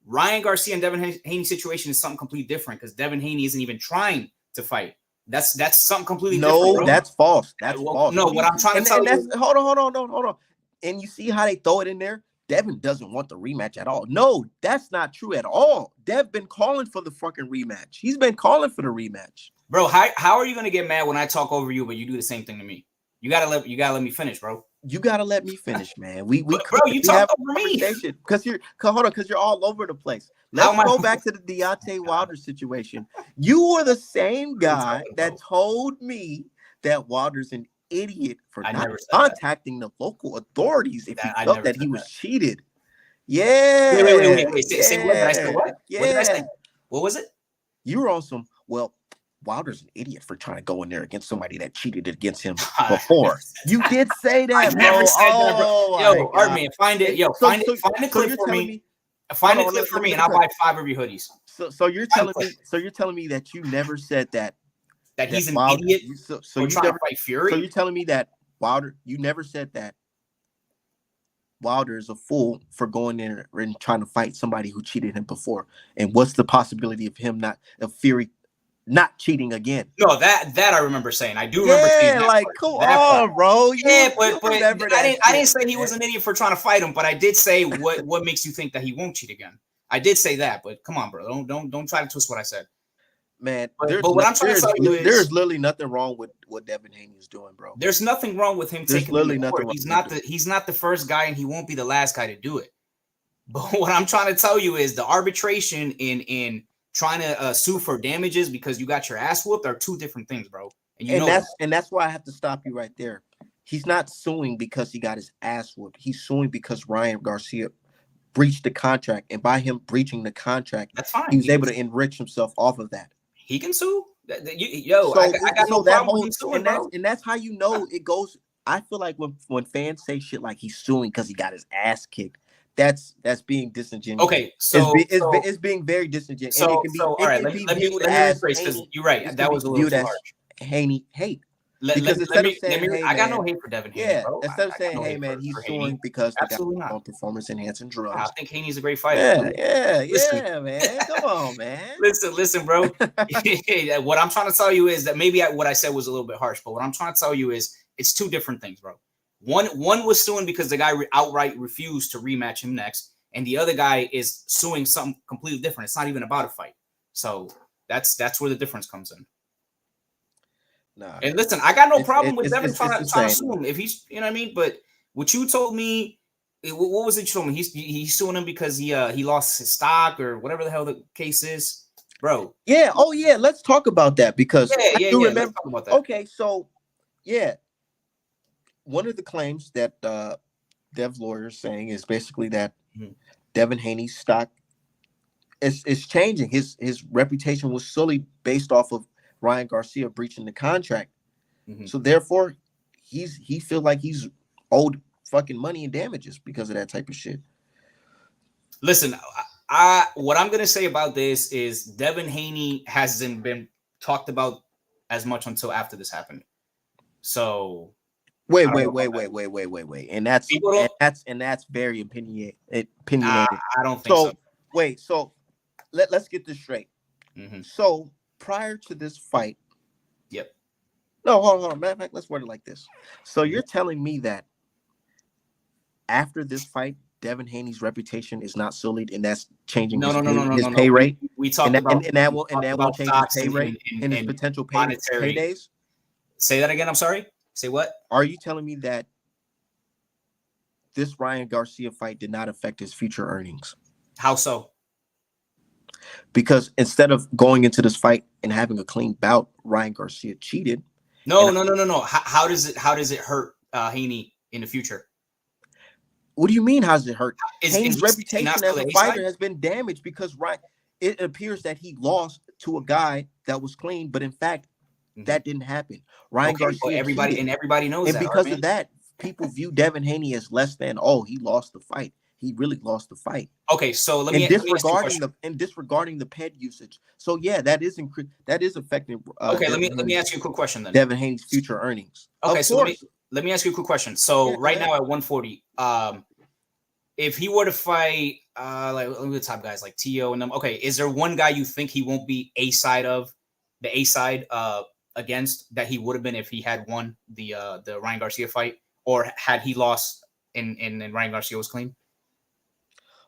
Ryan Garcia and Devin Haney situation is something completely different because Devin Haney isn't even trying to fight. That's something completely different. No, that's false. That's false. No, what I'm trying to tell you. Hold on. And you see how they throw it in there? Devin doesn't want the rematch at all. No, that's not true at all. Dev been calling for the fucking rematch. He's been calling for the rematch. Bro, how are you gonna get mad when I talk over you, but you do the same thing to me? You gotta let me finish, bro. You gotta let me finish, man. We Bro, you we have talked a over me. conversation because hold on, because you're all over the place. How Let's am I? go back to the Deontay Wilder situation. You were the same guy that told me that Wilder's an idiot for not contacting the local authorities if he felt that he was cheated. Yeah. Wait. Say what? Did I say what? Yeah. What did I say? What was it? You were on some, well, Wilder's an idiot for trying to go in there against somebody that cheated against him before. You did say that, I bro. never said that, bro. Oh, Yo, Artman, find it. Yo, find the clip for me. Find the clip for me, and I'll buy 5 of your hoodies. So you're telling me that you never said that he's an Wilder, idiot. So you trying never to fight Fury. So you're telling me that Wilder, you never said that Wilder is a fool for going there and trying to fight somebody who cheated him before. And what's the possibility of him Fury not cheating again? No, that I remember saying. I do remember saying that. Like, come on, bro. Yeah, but I didn't say he was an idiot for trying to fight him, but I did say what makes you think that he won't cheat again. I did say that, but come on, bro. Don't try to twist what I said. Man, but what I'm trying to tell you is there's literally nothing wrong with what Devin Haney is doing, bro. There's nothing wrong with him taking the court. He's not the first guy, and he won't be the last guy to do it. But what I'm trying to tell you is the arbitration in trying to sue for damages because you got your ass whooped are 2 different things, bro. And that's why I have to stop you right there. He's not suing because he got his ass whooped. He's suing because Ryan Garcia breached the contract, and by him breaching the contract, that's fine. He was able to enrich himself off of that. He can sue. I got no problem with him suing, bro. And that's how you know it goes. I feel like when fans say shit like he's suing because he got his ass kicked, that's being disingenuous. Okay, so it's being very disingenuous. So, and let me rephrase. You're right. That was a little too harsh. Haney hate. I got no hate for Devin Haney, bro. Instead of saying, hey, man, he's suing because the guy on performance-enhancing drugs. I think Haney's a great fighter. Yeah, man. Come on, man. Listen, bro. What I'm trying to tell you is that maybe what I said was a little bit harsh, but what I'm trying to tell you is it's 2 different things, bro. One was suing because the guy outright refused to rematch him next, and the other guy is suing something completely different. It's not even about a fight. So that's where the difference comes in. Nah, and listen, I got no problem with Devin trying to sue him if he's, you know what I mean. But what you told me, what was it you told me? He's suing him because he lost his stock or whatever the hell the case is, bro. Yeah. Oh yeah. Let's talk about that because I do remember. Let's talk about that. Okay, so yeah, one of the claims that Dev's lawyer is saying is basically that Devin Haney's stock is changing. His reputation was solely based off of Ryan Garcia breaching the contract. So therefore, he feels like he's owed fucking money and damages because of that type of shit. Listen, what I'm gonna say about this is Devin Haney hasn't been talked about as much until after this happened. So wait. And that's very opinionated. I don't think so. Wait, so let's get this straight. So prior to this fight, no, hold on. Matter of fact, let's word it like this. So you're telling me that after this fight, Devin Haney's reputation is not sullied, and that's changing his pay rate. We talked about and that will change his pay rate and his potential paydays. Say that again. I'm sorry. Say what? Are you telling me that this Ryan Garcia fight did not affect his future earnings? How so? Because instead of going into this fight and having a clean bout, Ryan Garcia cheated. No. How does it hurt Haney in the future? What do you mean? How does it hurt? Haney's reputation as a fighter has been damaged because it appears that he lost to a guy that was clean, but in fact, that didn't happen. Ryan Garcia, everybody knows that. And because of that, people view Devin Haney as less than. Oh, he lost the fight. He really lost the fight. Okay, so let me disregarding the ped usage. So yeah, that is affecting. Okay, let me ask you a quick question then. Devin Haney's future earnings. Okay, so let me ask you a quick question. So right now at 140, if he were to fight like the top guys like T.O. and them, okay, is there one guy you think he won't be A side against that he would have been if he had won the Ryan Garcia fight, or had he lost and Ryan Garcia was clean?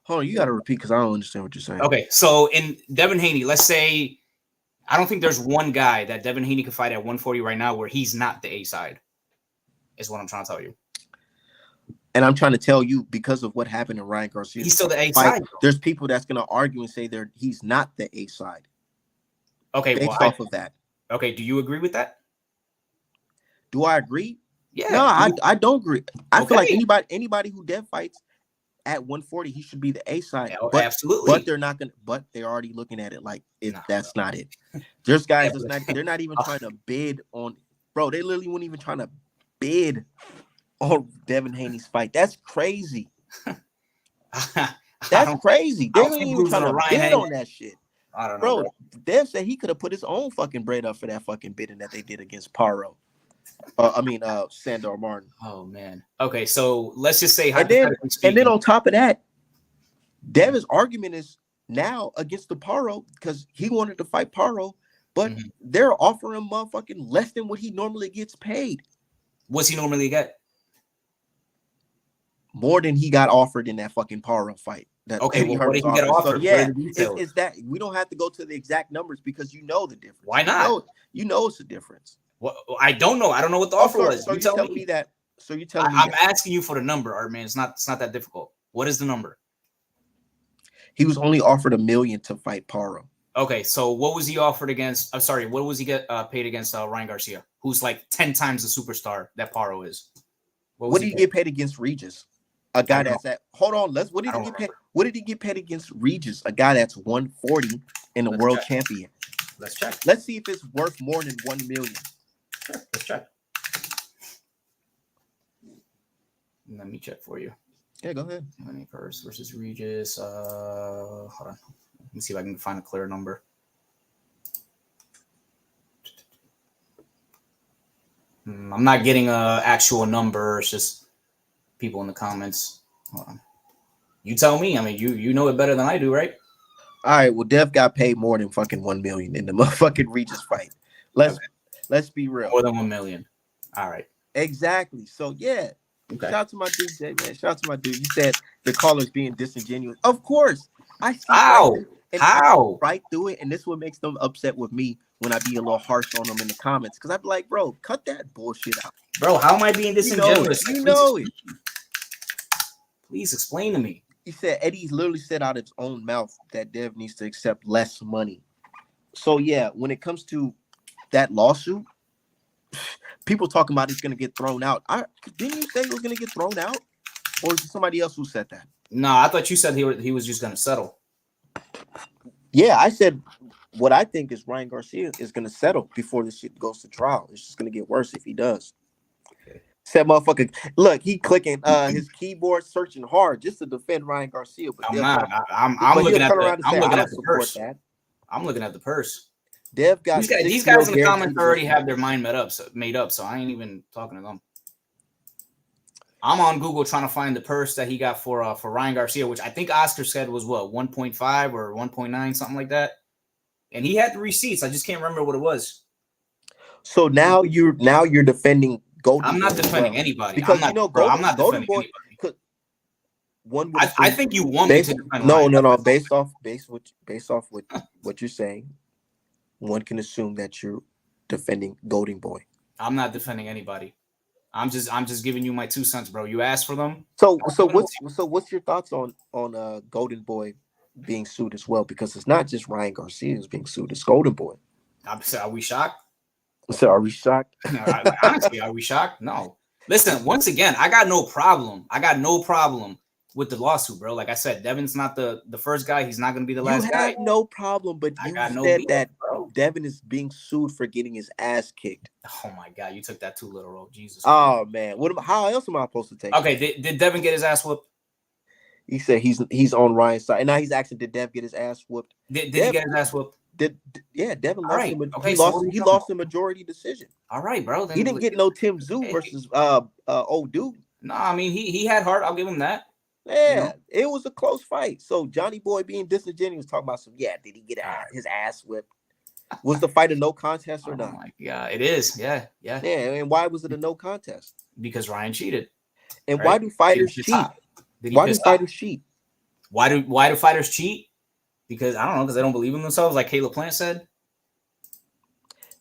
Hold on, you got to repeat because I don't understand what you're saying. Okay, so in Devin Haney, let's say I don't think there's one guy that Devin Haney could fight at 140 right now where he's not the A side. Is what I'm trying to tell you. And I'm trying to tell you, because of what happened in Ryan Garcia, He's still the A side. There's people that's going to argue and say he's not the A side. Okay, based off of that. Okay, do you agree with that? Do I agree? Yeah. No, I don't agree. I feel like anybody who Dev fights at 140, he should be the A side. Yeah, but, absolutely. But they're not gonna. But they're already looking at it like that's not it. There's guys they're not even trying to bid on. Bro, they literally weren't even trying to bid on Devin Haney's fight. That's crazy. That's crazy. They ain't even trying to bid on that shit. I don't know, bro. Dev said he could have put his own fucking bread up for that fucking bidding that they did against Paro. Sandor Martin. Oh man. Okay, so let's just say and then on top of that, Dev's argument is now against the Paro because he wanted to fight Paro, but they're offering him motherfucking less than what he normally gets paid. What's he normally get? More than he got offered in that fucking Paro fight. Okay, well, what did he get offered? So, yeah, it's that we don't have to go to the exact numbers because you know the difference. Why not? You know it's a difference. Well, I don't know. I don't know what the offer was. So you telling me that? So you telling me? I'm asking you for the number, Art man. It's not that difficult. What is the number? He was only offered $1 million to fight Paro. Okay, so what was he offered against? I'm sorry, what was he get paid against Ryan Garcia, who's like 10 times the superstar that Paro is? What did he get paid against Regis? A guy that's at what did he get paid? What did he get paid against Regis? A guy that's 140 and a world champion. Let's check. Let's see if it's worth more than $1 million. Sure, let's check. Let me check for you. Yeah, go ahead. Money Purse versus Regis. Hold on. Let me see if I can find a clear number. I'm not getting an actual number. It's just people in the comments. Hold on. You tell me. I mean, you know it better than I do, right? All right. Well, Dev got paid more than fucking $1 million in the motherfucking Regis fight. Let's be real. More than $1 million. All right. Exactly. So yeah. Okay. Shout out to my dude, Jay, man. Shout out to my dude. You said the caller's being disingenuous. Of course. I see How? Right through it. And this is what makes them upset with me when I be a little harsh on them in the comments. Because I'd be like, bro, cut that bullshit out. Bro, how am I being disingenuous? You know it. Please explain to me. He said Eddie literally said out of his own mouth that Dev needs to accept less money. So yeah, when it comes to that lawsuit, people talking about it's going to get thrown out. Didn't you say it was going to get thrown out? Or is it somebody else who said that? No, I thought you said he was just going to settle. Yeah, I said what I think is Ryan Garcia is going to settle before this shit goes to trial. It's just going to get worse if he does. Okay. Said motherfucker, look, he clicking his keyboard, searching hard just to defend Ryan Garcia. But I'm not. I'm looking at the purse. I'm looking at the purse. Dev got these guys in the comments already have their mind made up, so I ain't even talking to them. I'm on Google trying to find the purse that he got for Ryan Garcia, which I think Oscar said was what 1.5 or 1.9, something like that. And he had the receipts. I just can't remember what it was. So now you're defending Golden. I'm not defending anybody because I'm not defending anybody. I think you want me to defend. No. Based off what you're saying, one can assume that you're defending Golden Boy. I'm not defending anybody. I'm just giving you my 2 cents, bro. You asked for them. So what's your thoughts on Golden Boy being sued as well? Because it's not just Ryan Garcia who's being sued; it's Golden Boy. Are we shocked? So are we shocked? Honestly, are we shocked? No. Listen, once again, I got no problem. With the lawsuit, bro. Like I said, Devin's not the first guy. He's not going to be the last guy. You had no problem, but you said that Devin is being sued for getting his ass kicked. Oh my God, you took that too literal. Jesus. Oh man, how else am I supposed to take it? Okay, did Devin get his ass whooped? He said he's on Ryan's side, and now he's asking, did Dev get his ass whooped? Did he get his ass whooped? Devin lost. He lost a majority decision. All right, bro. He didn't get no Tim Tszyu versus old dude. No, I mean he had heart. I'll give him that. Yeah, it was a close fight. So Johnny Boy being disingenuous, talking about did he get his ass whipped? Was the fight a no contest or not? Oh my God, it is. Yeah. Yeah, and why was it a no contest? Because Ryan cheated. And why do fighters cheat? Why do fighters cheat? Why do fighters cheat? Because I don't know, because they don't believe in themselves, like Caleb Plant said.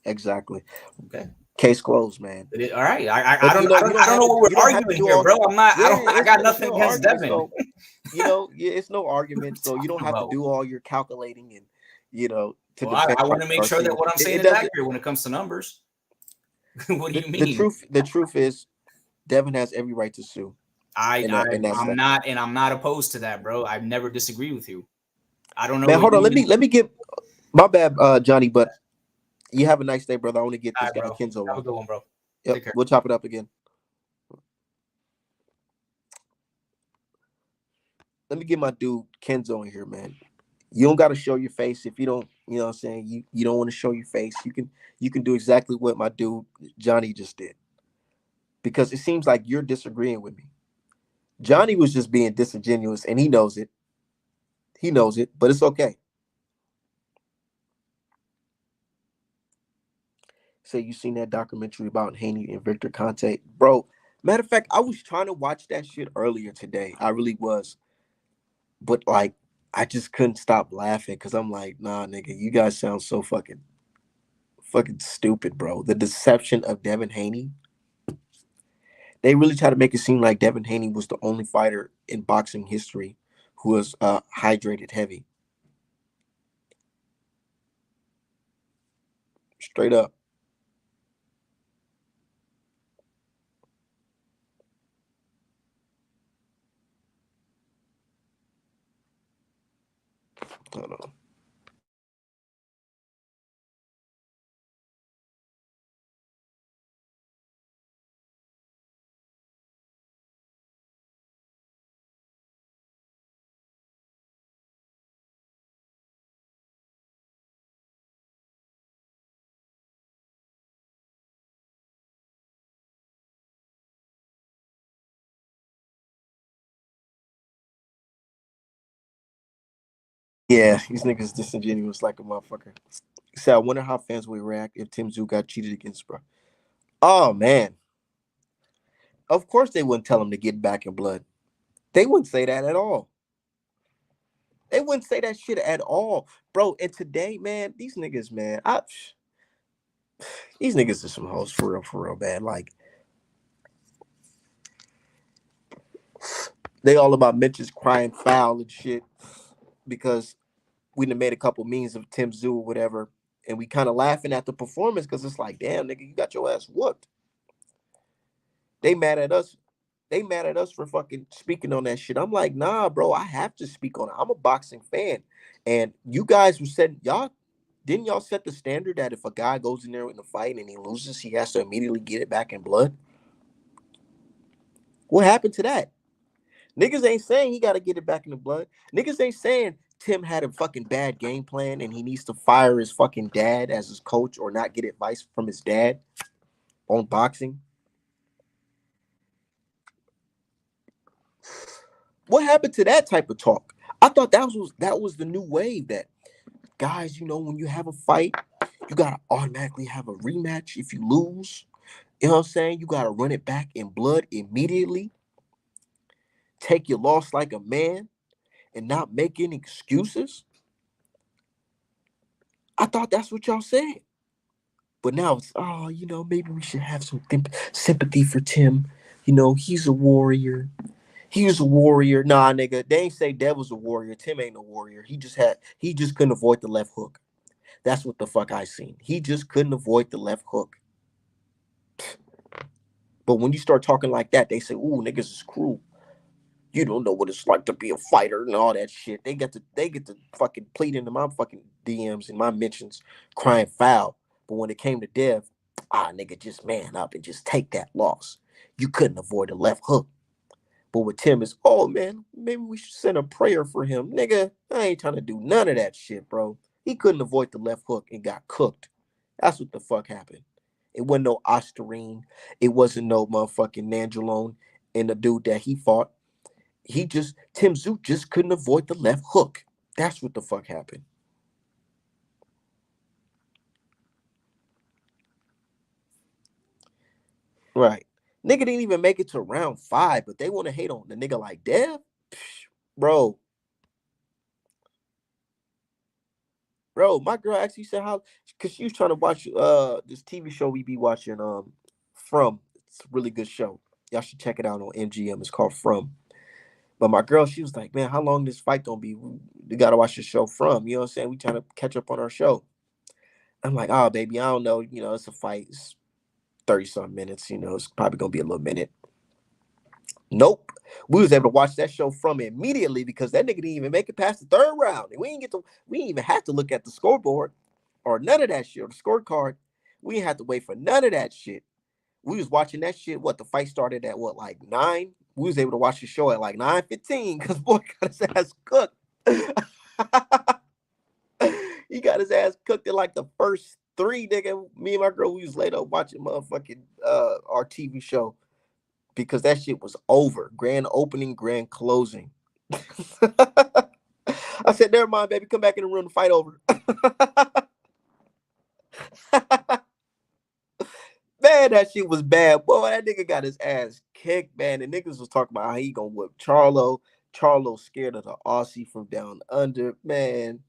Exactly. Okay. Case closed, man. All right. I But don't you know, I don't know what you we're don't have to arguing do here, all. bro. I'm not. Yeah, I got it's nothing no against argument. Devin. So, you know, yeah, it's no argument. So you don't Talking have to about. do all your calculating and to Well, defend I want Ryan to make sure that Garcia. what I'm saying It is doesn't. accurate when it comes to numbers. What do you The mean? truth is, Devin has every right to sue in that I'm sector. not, and I'm not opposed to that, bro. I've never disagreed with you. I don't know Man, what hold on. you even. Let me get my bad, Johnny. But you have a nice day, brother. I want to get All this right, guy bro. Kenzo Have a on. good one, bro. Yep, Take care. we'll chop it up again. Let me get my dude Kenzo in here, man. You don't got to show your face if you don't. You know what I'm saying? You don't want to show your face. You can do exactly what my dude Johnny just did because it seems like you're disagreeing with me. Johnny was just being disingenuous, and he knows it. He knows it, but it's okay. Say you seen that documentary about Haney and Victor Conte, bro. Matter of fact, I was trying to watch that shit earlier today. I really was, but like, I just couldn't stop laughing because I'm like, nah, nigga, you guys sound so fucking stupid, bro. The deception of Devin Haney. They really try to make it seem like Devin Haney was the only fighter in boxing history who was hydrated heavy. Straight up. Hold on. Yeah, these niggas disingenuous like a motherfucker. Say, I wonder how fans would react if Tim Zoo got cheated against, bro. Oh man, of course they wouldn't tell him to get back in blood. They wouldn't say that at all. They wouldn't say that shit at all, bro. And today, man, these niggas, man, these niggas are some hoes for real, man. Like they all about Mitch's crying foul and shit because we done made a couple memes of Tim Zoo or whatever, and we kind of laughing at the performance because it's like, damn, nigga, you got your ass whooped. They mad at us. They mad at us for fucking speaking on that shit. I'm like, nah, bro, I have to speak on it. I'm a boxing fan, and you guys were said y'all didn't y'all set the standard that if a guy goes in there in a fight and he loses, he has to immediately get it back in blood? What happened to that? Niggas ain't saying he got to get it back in the blood. Niggas ain't saying Tim had a fucking bad game plan and he needs to fire his fucking dad as his coach or not get advice from his dad on boxing. What happened to that type of talk? I thought that was the new wave that guys, you know, when you have a fight, you gotta automatically have a rematch if you lose. You know what I'm saying? You gotta run it back in blood immediately. Take your loss like a man and not make any excuses. I thought that's what y'all said. But now it's, oh, you know, maybe we should have some sympathy for Tim. You know, he's a warrior. He was a warrior. Nah, nigga, they ain't say Dev was a warrior. Tim ain't a warrior. He just couldn't avoid the left hook. That's what the fuck I seen. He just couldn't avoid the left hook. But when you start talking like that, they say, "Ooh, niggas is cruel. You don't know what it's like to be a fighter and all that shit." They get to fucking plead into my fucking DMs and my mentions, crying foul. But when it came to Dev, nigga, just man up and just take that loss. You couldn't avoid the left hook. But with Tim is, oh man, maybe we should send a prayer for him. Nigga, I ain't trying to do none of that shit, bro. He couldn't avoid the left hook and got cooked. That's what the fuck happened. It wasn't no Osterine. It wasn't no motherfucking Nandrolone and the dude that he fought. Tim Zook just couldn't avoid the left hook. That's what the fuck happened. Right. Nigga didn't even make it to round 5, but they want to hate on the nigga like Dev? Bro, Bro, my girl actually said how because she was trying to watch this TV show we be watching From. It's a really good show. Y'all should check it out on MGM. It's called From. But my girl, she was like, man, how long this fight gonna be? We gotta watch the show From. You know what I'm saying? We trying to catch up on our show. I'm like, oh baby, I don't know. You know, it's a fight. It's 30 something minutes. You know, it's probably gonna be a little minute. Nope. We was able to watch that show From immediately because that nigga didn't even make it past the third round. And we didn't even have to look at the scoreboard or none of that shit or the scorecard. We didn't have to wait for none of that shit. We was watching that shit. What, the fight started at what, like 9? We was able to watch the show at like 9:15 because boy got his ass cooked. He got his ass cooked in like the first 3, nigga. Me and my girl, we was later watching motherfucking our TV show because that shit was over. Grand opening, grand closing. I said, never mind, baby. Come back in the room to fight over. Man, that shit was bad. Boy, that nigga got his ass kicked, man. The niggas was talking about how he gonna whip Charlo. Charlo scared of the Aussie from down under. Man,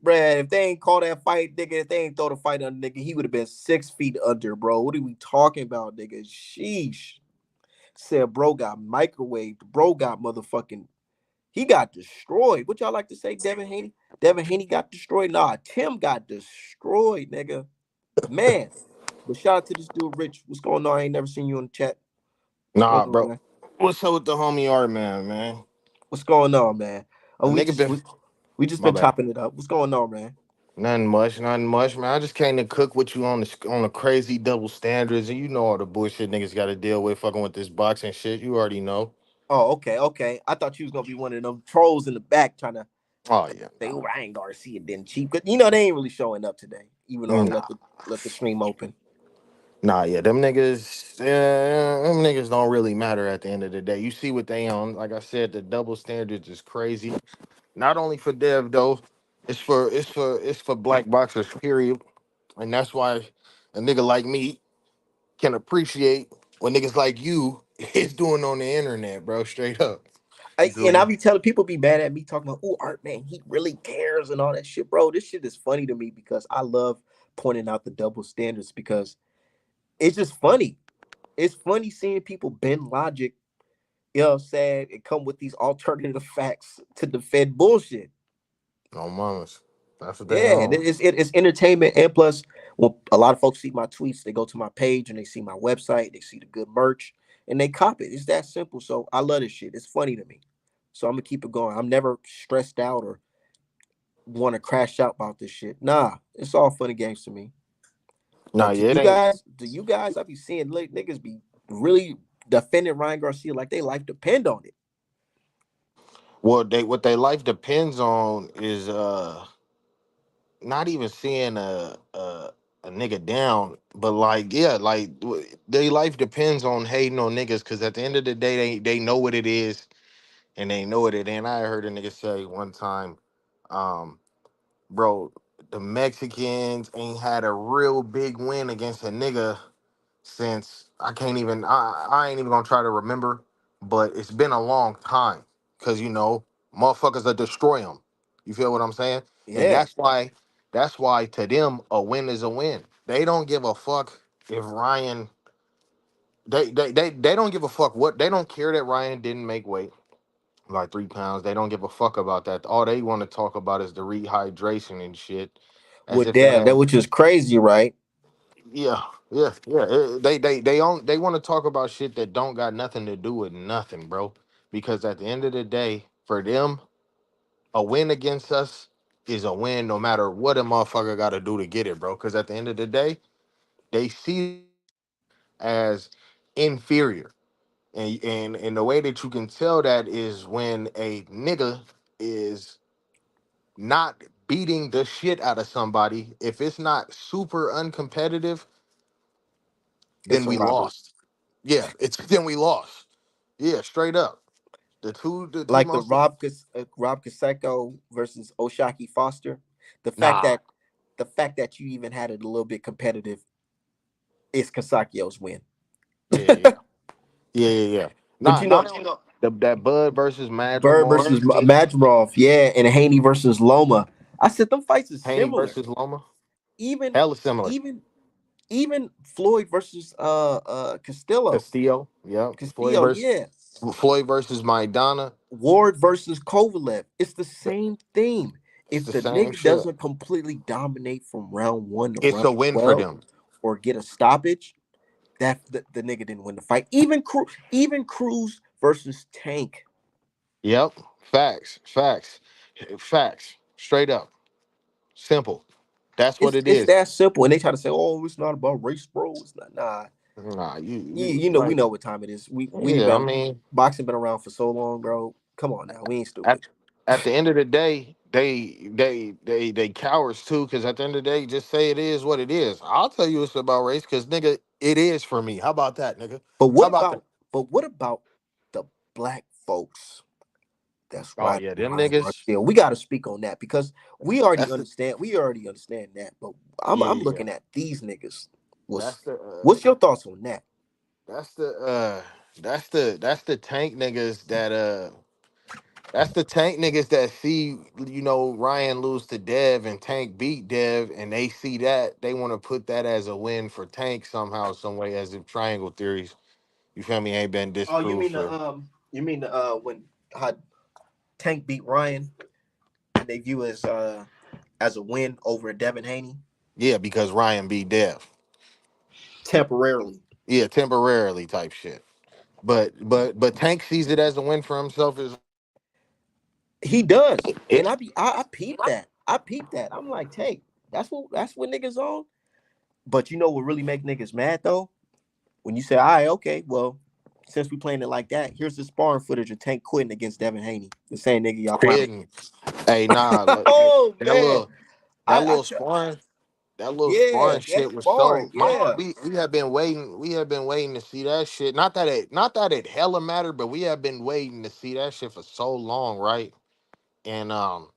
Brad, if they ain't call that fight, nigga, if they ain't throw the fight under, nigga, he would have been 6 feet under, bro. What are we talking about, nigga? Sheesh. Said bro got microwaved. Bro got motherfucking, he got destroyed. What y'all like to say, Devin Haney? Devin Haney got destroyed? Nah, Tim got destroyed, nigga. Man. But shout out to this dude, Rich. What's going on? I ain't never seen you in the chat. What's going Nah, on, bro. man? What's up with the homie art man? What's going on, man? Oh, A nigga been we just my been bad. chopping it up. What's going on, man? Nothing much, man. I just came to cook with you on the crazy double standards, and you know all the bullshit niggas got to deal with fucking with this boxing shit. You already know. Oh, okay, okay. I thought you was gonna be one of them trolls in the back trying to Oh yeah, say, "Oh, Ryan Garcia didn't cheat," but you know they ain't really showing up today, even though I nah, let the stream open. yeah. Them niggas don't really matter at the end of the day. You see what they on? Like I said, the double standards is crazy. Not only for Dev though, it's for black boxers. Period. And that's why a nigga like me can appreciate what niggas like you is doing on the internet, bro. Straight up. You feel And I me? be telling people be mad at me talking about, "Oh, Art man, he really cares and all that shit, bro." This shit is funny to me because I love pointing out the double standards because it's just funny. It's funny seeing people bend logic, you know what I'm saying, and come with these alternative facts to defend bullshit. No mamas. That's what they Yeah, on. it's entertainment, and plus, when a lot of folks see my tweets, they go to my page and they see my website, they see the good merch, and they cop it. It's that simple. So I love this shit. It's funny to me. So I'm gonna keep it going. I'm never stressed out or want to crash out about this shit. Nah, it's all funny games to me. Nah, But yeah, it ain't. do you guys, I be seeing niggas be really defending Ryan Garcia like they life depend on it. Well, they what their life depends on is not even seeing a nigga down, but like yeah, like their life depends on hating on niggas because at the end of the day, they know what it is and they know what it. And I heard a nigga say one time, um, bro, the Mexicans ain't had a real big win against a nigga since I ain't even gonna try to remember, but it's been a long time because motherfuckers that destroy them. You feel what I'm saying? And Yeah. that's why to them a win is a win. They don't give a fuck if Ryan. They don't give a fuck what they don't care that Ryan didn't make weight like 3 pounds. They don't give a fuck about that. All they want to talk about is the rehydration and shit, as Well, if it damn, that had. which is crazy, right? Yeah. They want to talk about shit that don't got nothing to do with nothing, bro. Because at the end of the day, for them, a win against us is a win, no matter what a motherfucker got to do to get it, bro. Because at the end of the day, they see as inferior, and the way that you can tell that is when a nigga is not beating the shit out of somebody. If it's not super uncompetitive, It's then a we robbery. lost. Yeah, it's then we lost. Yeah, straight up. The two Like the most Rob Kaseko versus Oshaki Foster. The fact nah. that you even had it a little bit competitive is Kasakio's win. Yeah. But Nah, not only that Bud versus Bird Madrimore. versus Madrimov, yeah, and Haney versus Loma. I said them fights are Haney similar. versus Loma, Even hella similar. even even Floyd versus Castillo. Castillo, yeah. Castillo, yeah. Floyd versus Maidana. Ward versus Kovalev. It's the same thing. It's If the the same nigga shit. doesn't completely dominate from round 1 to It's round a win for 12 them. or get a stoppage, that the nigga didn't win the fight. Even Cruz versus Tank. Yep. Facts. Facts. Facts. Straight up. Simple. That's what it It's is. that simple. And they try to say, "Oh, it's not about race, bro. It's not." Nah, Nah, you know, we like, know what time it is. We yeah, I been mean, boxing been around for so long, bro. Come on now, we ain't at stupid. at the end of the day, they cowards too, because at the end of the day, just say it is what it is. I'll tell you it's about race, because nigga, it is for me. How about that, nigga? But How what about that? about what about the black folks that's Oh riding yeah, with them Ryan niggas. Garcia? We got to speak on that because we already That's the understand. We already understand that. But I'm yeah. looking at these niggas. That's the What's your thoughts on that? that's the that's the tank niggas that that's the tank niggas that see, Ryan lose to Dev and Tank beat Dev, and they see that they want to put that as a win for Tank somehow, some way, as if triangle theories, you feel me, ain't been Oh, disproved for. you mean the when how Tank beat Ryan and they view as a win over Devin Haney Yeah, because Ryan beat Dev. temporarily. Yeah, temporarily type shit. But Tank sees it as a win for himself as He does, and it. I peeped that. I peeped that. I'm like, Tank, that's what niggas on. But you know what really make niggas mad though? When you say, all right, okay, well, since we playing it like that, here's the sparring footage of Tank quitting against Devin Haney, the same nigga y'all clowning. Quitting. Hey, nah, look, hey, Oh that man, little that I little sparring yeah, shit that's was sparring, so yeah. we have been waiting to see that shit. Not that it hella mattered, but we have been waiting to see that shit for so long, right? And them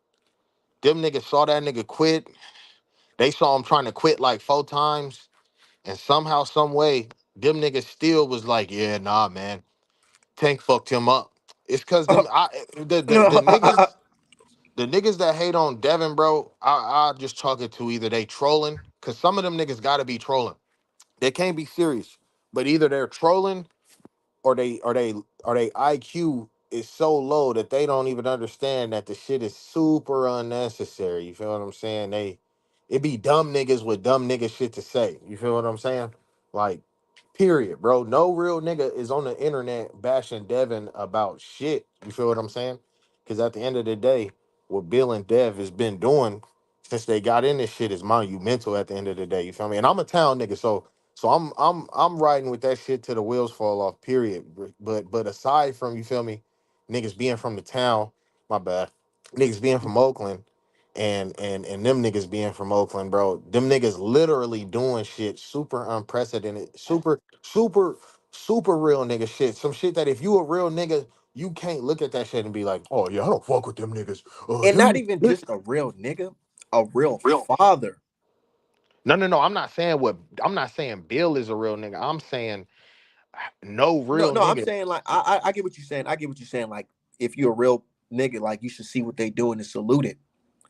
niggas saw that nigga quit. They saw him trying to quit like 4 times, and somehow, some way, them niggas still was like, yeah, nah, man, Tank fucked him up. It's cause them the niggas that hate on Devin, bro, I just chalk it to either they trolling, cause some of them niggas gotta be trolling. They can't be serious. But either they're trolling, or they IQ is so low that they don't even understand that the shit is super unnecessary. You feel what I'm saying? It be dumb niggas with dumb nigga shit to say. You feel what I'm saying? Like, period, bro. No real nigga is on the internet bashing Devin about shit. You feel what I'm saying? Because at the end of the day, what Bill and Dev has been doing since they got in this shit is monumental at the end of the day. You feel me? And I'm a town nigga, so I'm riding with that shit till the wheels fall off. Period. But aside from, you feel me, niggas being from the town, my bad, niggas being from Oakland, and them niggas being from Oakland, bro, them niggas literally doing shit super unprecedented, super real nigga shit. Some shit that if you a real nigga, you can't look at that shit and be like, oh yeah, I don't fuck with them niggas. And not Them. even just a real nigga, a real father. No. I'm not saying Bill is a real nigga. I'm saying no No, real no, I'm nigga. saying like I get what you're saying. I get what you're saying. Like if you're a real nigga, like you should see what they doing and salute it.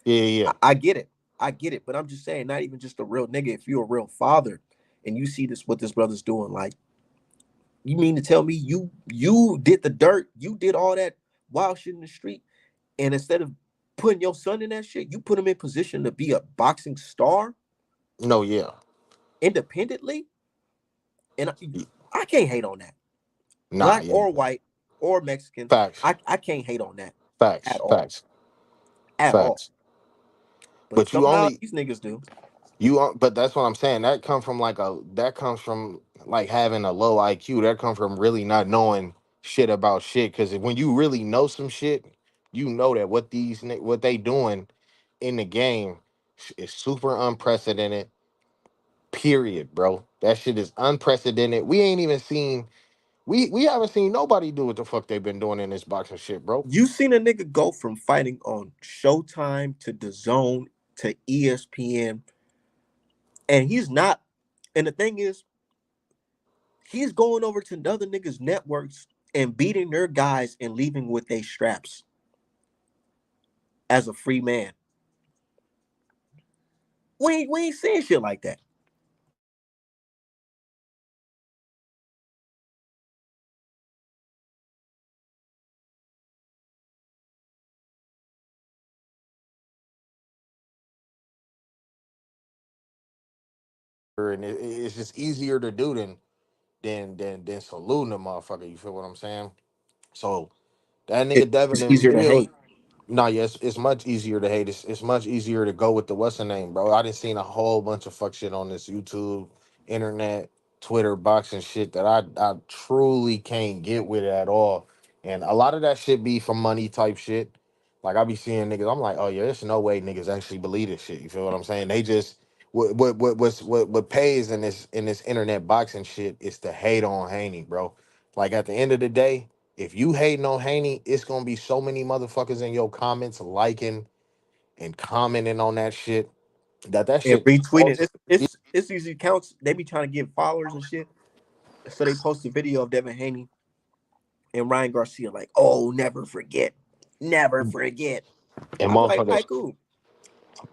Yeah, yeah. I get it. I get it. But I'm just saying, not even just a real nigga. If you're a real father and you see this what this brother's doing, like you mean to tell me you did the dirt, you did all that wild shit in the street, and instead of putting your son in that shit, you put him in position to be a boxing star No, yeah. independently, and I can't hate on that. Nah, Black yeah. or white or Mexican, Facts. I can't hate on that at Facts. all, Facts. at all. Facts. But But you somehow only these niggas do. but that's what I'm saying. That comes from like having a low IQ. That comes from really not knowing shit about shit. Cause when you really know some shit, you know that what they doing in the game is super unprecedented. Period, bro. That shit is unprecedented. We ain't even seen we haven't seen nobody do what the fuck they've been doing in this boxing shit, bro. You seen a nigga go from fighting on Showtime to the Zone to ESPN, and he's not. And the thing is, he's going over to other niggas' networks and beating their guys and leaving with their straps as a free man. We ain't seeing shit like that. And it's just easier to do than saluting the motherfucker. You feel what I'm saying? So that nigga Devin It's and easier to Bill. hate. No, yes, it's much easier to hate. It's much easier to go with the what's the name, bro. I done seen a whole bunch of fuck shit on this YouTube, internet, Twitter, boxing shit that I truly can't get with it at all. And a lot of that shit be from money type shit. Like I be seeing niggas, I'm like, oh yeah, there's no way niggas actually believe this shit. You feel what I'm saying? They just what pays in this internet boxing shit is to hate on Haney, bro. Like at the end of the day, if you hating on Haney, it's gonna be so many motherfuckers in your comments liking and commenting on that shit that And shit retweeting. also It's these accounts. They be trying to get followers and shit. So they post a video of Devin Haney and Ryan Garcia, like, oh, never forget. Never forget. and I'm like, all right, motherfuckers, cool.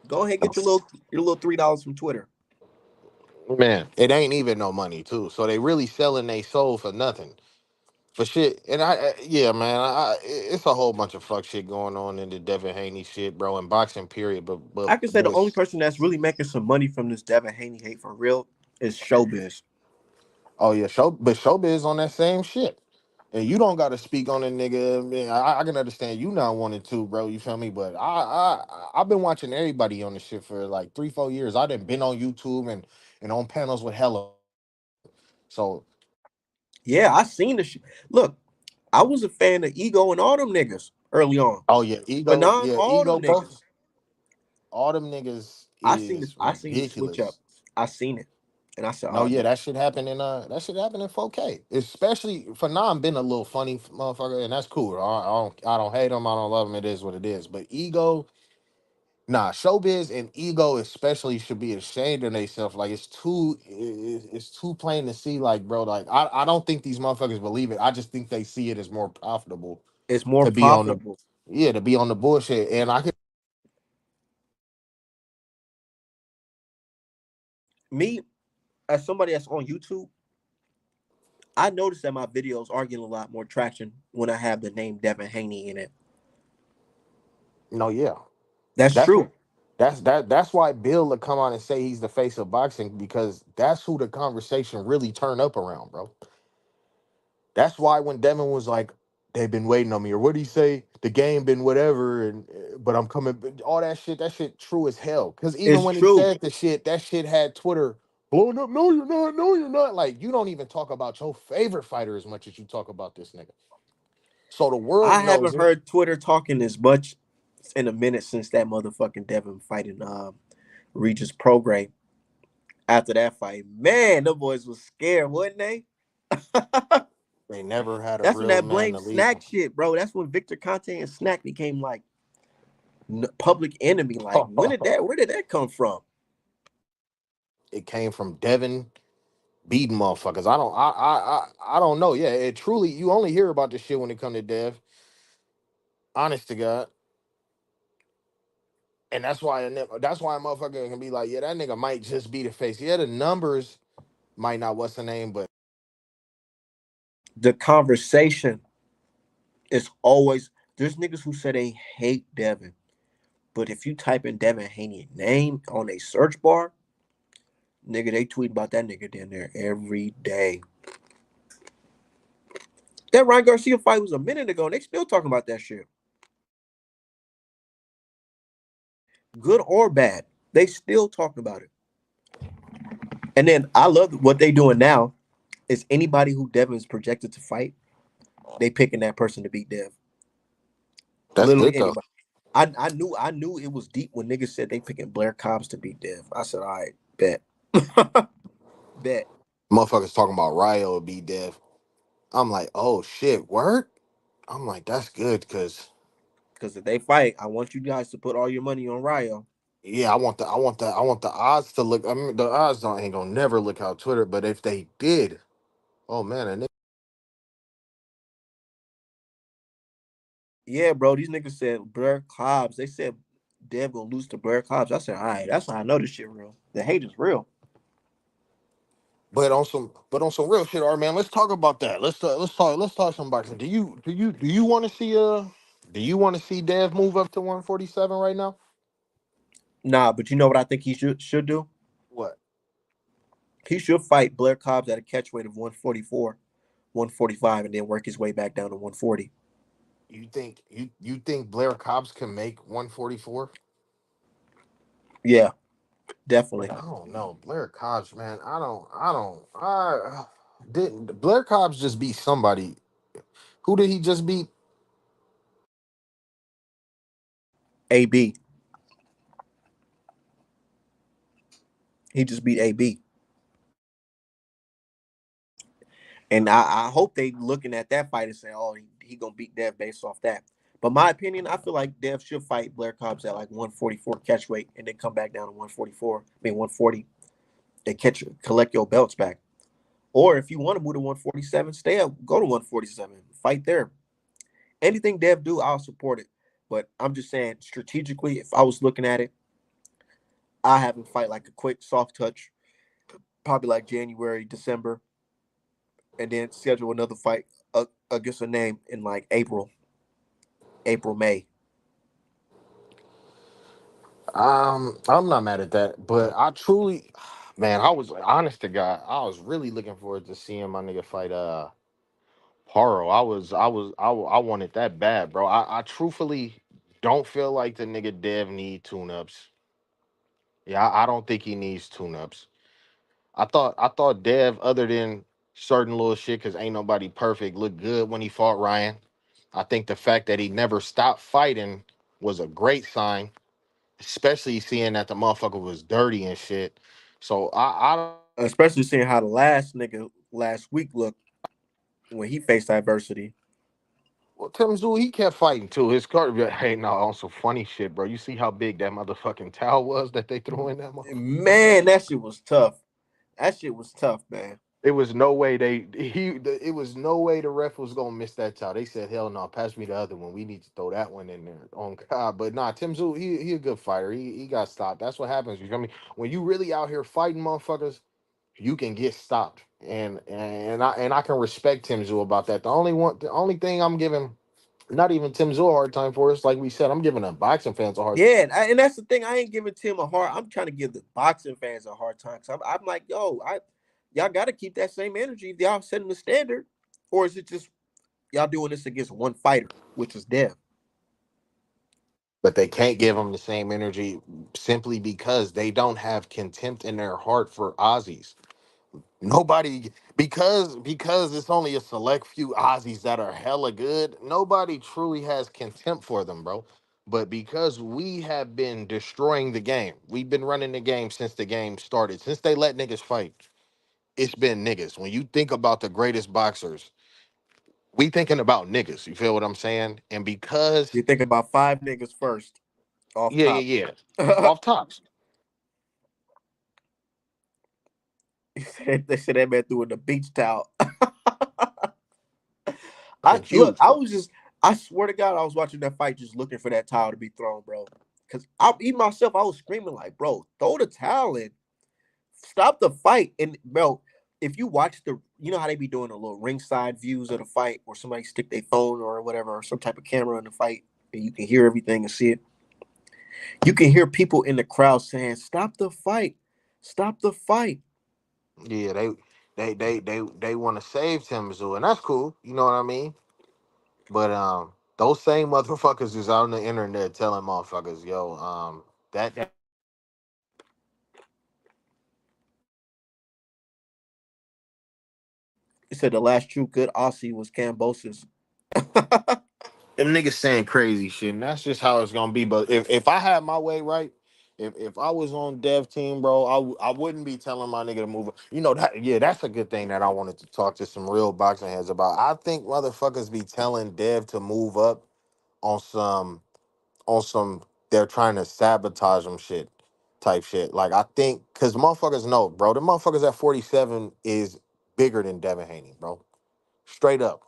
Go ahead, get your little $3 from Twitter. man, it ain't even no money too. So they really selling they soul for nothing. For shit, and yeah, man, it's a whole bunch of fuck shit going on in the Devin Haney shit, bro, in boxing period. I can say the only person that's really making some money from this Devin Haney hate for real is Showbiz. oh yeah, but showbiz on that same shit. And you don't got to speak on a nigga. Man, I can understand you not wanting to, bro. You feel me? But I've been watching everybody on this shit for like 3 4 years. I done been on YouTube and on panels with hella. So Yeah, I seen the shit. Look, I was a fan of Ego and all them niggas early on. oh Phenom, yeah, all ego, them both niggas. all them niggas I seen it. is I seen the switch up. ridiculous. I seen it, and I said, No, "Oh yeah, no, that should happen in 4K. Especially for now, I'm been a little funny motherfucker, and that's cool. I don't hate him. I don't love him. It is what it is. But ego, nah, showbiz and ego especially should be ashamed of themselves. Like it's too plain to see. Like, bro, like I don't think these motherfuckers believe it. I just think they see it as more profitable it's more to be on the profitable." to be on the bullshit. And I can Me, as somebody that's on YouTube, I noticed that my videos are getting a lot more traction when I have the name Devin Haney in it. no, yeah. That's That's what true. that's why Bill would come on and say he's the face of boxing because that's who the conversation really turn up around, bro. That's why when Devin was like, they've been waiting on me, or what do he say? The game been whatever, and but I'm coming. All that shit true as hell. Because even It's when he true. said the shit, that shit had Twitter blowing up. No, you're not. No, you're not. Like you don't even talk about your favorite fighter as much as you talk about this nigga. So the I world knows haven't it. heard Twitter talking as much in a minute since that motherfucking Devin fighting Regis Prograis. After that fight, man, the boys was scared, wasn't they? They never had a That's when real that man blame to lead snack them. shit, bro. That's when Victor Conte and Snack became like public enemy. Like, where did that come from? It came from Devin beating motherfuckers. I don't know. Yeah, it truly you only hear about this shit when it come to Dev. Honest to God. And that's why a motherfucker can be like, yeah, that nigga might just be the face. Yeah, the numbers might not what's the name, but The conversation is always there's niggas who say they hate Devin, but if you type in Devin Haney name on a search bar, nigga, they tweet about that nigga down there every day. That Ryan Garcia fight was a minute ago, and they still talking about that shit. Good or bad, they still talking about it. And then I love what they doing now is anybody who Devin's projected to fight, they picking that person to beat Dev. that's Literally good though. anybody. I knew it was deep when niggas said they picking Blair Cobbs to beat Dev. I said, all right, bet. Bet. Motherfuckers talking about Ryo be Dev. I'm like, oh shit, word? I'm like, that's good because Because if they fight, I want you guys to put all your money on Ryo. yeah, I want the odds to look. I mean, the odds don't ain't gonna never look out Twitter, but if they did, oh man, and Yeah, bro. These niggas said Blair Cobbs. They said Dev gonna lose to Blair Cobbs. I said, all right, that's how I know this shit real. The hate is real. But on some real shit, all right, man. Let's talk about that. Let's talk some boxing. Do you want to see Dev move up to 147 right now? Nah, but you know what I think he should do? What? He should fight Blair Cobbs at a catch weight of 144, 145, and then work his way back down to 140. You think Blair Cobbs can make 144? Yeah, definitely. Man, I don't know. Blair Cobbs, man. I didn't Blair Cobbs just beat somebody. Who did he just beat? AB. He just beat AB. And I hope they looking at that fight and saying, oh, he gonna beat Dev based off that. But my opinion, I feel like Dev should fight Blair Cobbs at like 144 catch weight and then come back down to 144. I mean 140. They collect your belts back. Or if you want to move to 147, stay up, go to 147, fight there. Anything Dev do, I'll support it. But I'm just saying strategically, if I was looking at it, I have him fight like a quick soft touch, probably like January, December, and then schedule another fight against a name in like April, May. I'm not mad at that, but I truly, man, I was honest to God, I was really looking forward to seeing my nigga fight Paro. I wanted that bad, bro. I truthfully don't feel like the nigga Dev need tune-ups. Yeah, I don't think he needs tune-ups. I thought Dev, other than certain little shit, cause ain't nobody perfect, looked good when he fought Ryan. I think the fact that he never stopped fighting was a great sign, especially seeing that the motherfucker was dirty and shit. So I don't. Especially seeing how the last nigga last week looked when he faced adversity. Well, Tim Zoo, he kept fighting too. His card, hey, no, on some funny shit, bro. You see how big that motherfucking towel was that they threw in that motherfucker? Man, that shit was tough. That shit was tough, man. It was no way it was no way the ref was gonna miss that towel. They said, hell no, pass me the other one. We need to throw that one in there on God. But nah, Tim Zoo, he a good fighter. He got stopped. That's what happens. You feel me? When you really out here fighting motherfuckers, you can get stopped. And I can respect Tim Zoo about that. The only thing I'm giving not even Tim Zoo a hard time for is like we said, I'm giving the boxing fans a hard. Yeah, and that's the thing. I ain't giving Tim a hard. I'm trying to give the boxing fans a hard time. So I'm like, yo, y'all got to keep that same energy. If y'all setting the standard, or is it just y'all doing this against one fighter, which is Dev? But they can't give them the same energy simply because they don't have contempt in their heart for Aussies. Nobody because it's only a select few Aussies that are hella good. Nobody truly has contempt for them, bro. But because we have been destroying the game, we've been running the game since the game started. Since they let niggas fight, it's been niggas. When you think about the greatest boxers, we thinking about niggas. You feel what I'm saying? And because You think about five niggas first off yeah, top. yeah, yeah, off tops, They said that man threw in the beach towel. I fucking look. huge, I bro. was just. I swear to God, I was watching that fight, just looking for that towel to be thrown, bro. Because I, even myself, I was screaming like, "Bro, throw the towel in, stop the fight!" And bro, if you watch you know how they be doing the little ringside views of the fight, where somebody stick their phone or whatever, or some type of camera in the fight, and you can hear everything and see it. You can hear people in the crowd saying, "Stop the fight! Stop the fight!" Yeah, they want to save Tim Zoo, and that's cool. You know what I mean? But those same motherfuckers is out on the internet telling motherfuckers, yo, that He said the last true good Aussie was Cambosis. them niggas saying crazy shit, and that's just how it's gonna be. But if I had my way right, if I was on dev team, bro, I wouldn't be telling my nigga to move. You know that? Yeah, that's a good thing that I wanted to talk to some real boxing heads about. I think motherfuckers be telling dev to move up on some they're trying to sabotage them shit type shit. Like I think because motherfuckers know, bro, the motherfuckers at 47 is bigger than Devin Haney, bro. Straight up.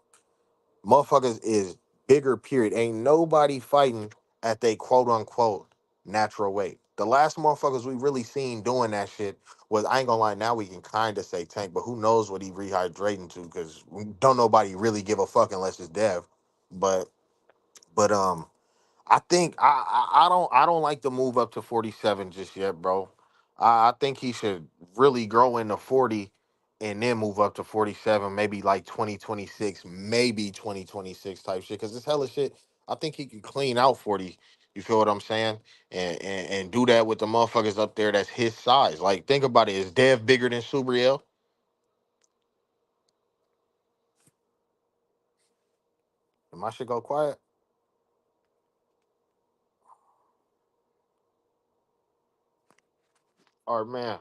Motherfuckers is bigger, period. Ain't nobody fighting at they quote unquote natural weight. The last motherfuckers we really seen doing that shit was, I ain't gonna lie, now we can kind of say Tank, but who knows what he rehydrating to, because don't nobody really give a fuck unless it's Dev. But but I think I don't like the move up to 47 just yet, bro. I think he should really grow into 40 and then move up to 47, maybe like 2026, maybe 2026 type shit. Cause it's hella shit. I think he can clean out 40. You feel what I'm saying? And do that with the motherfuckers up there that's his size. Like, think about it. Is Dev bigger than Subriel? Am I should go quiet? Or man,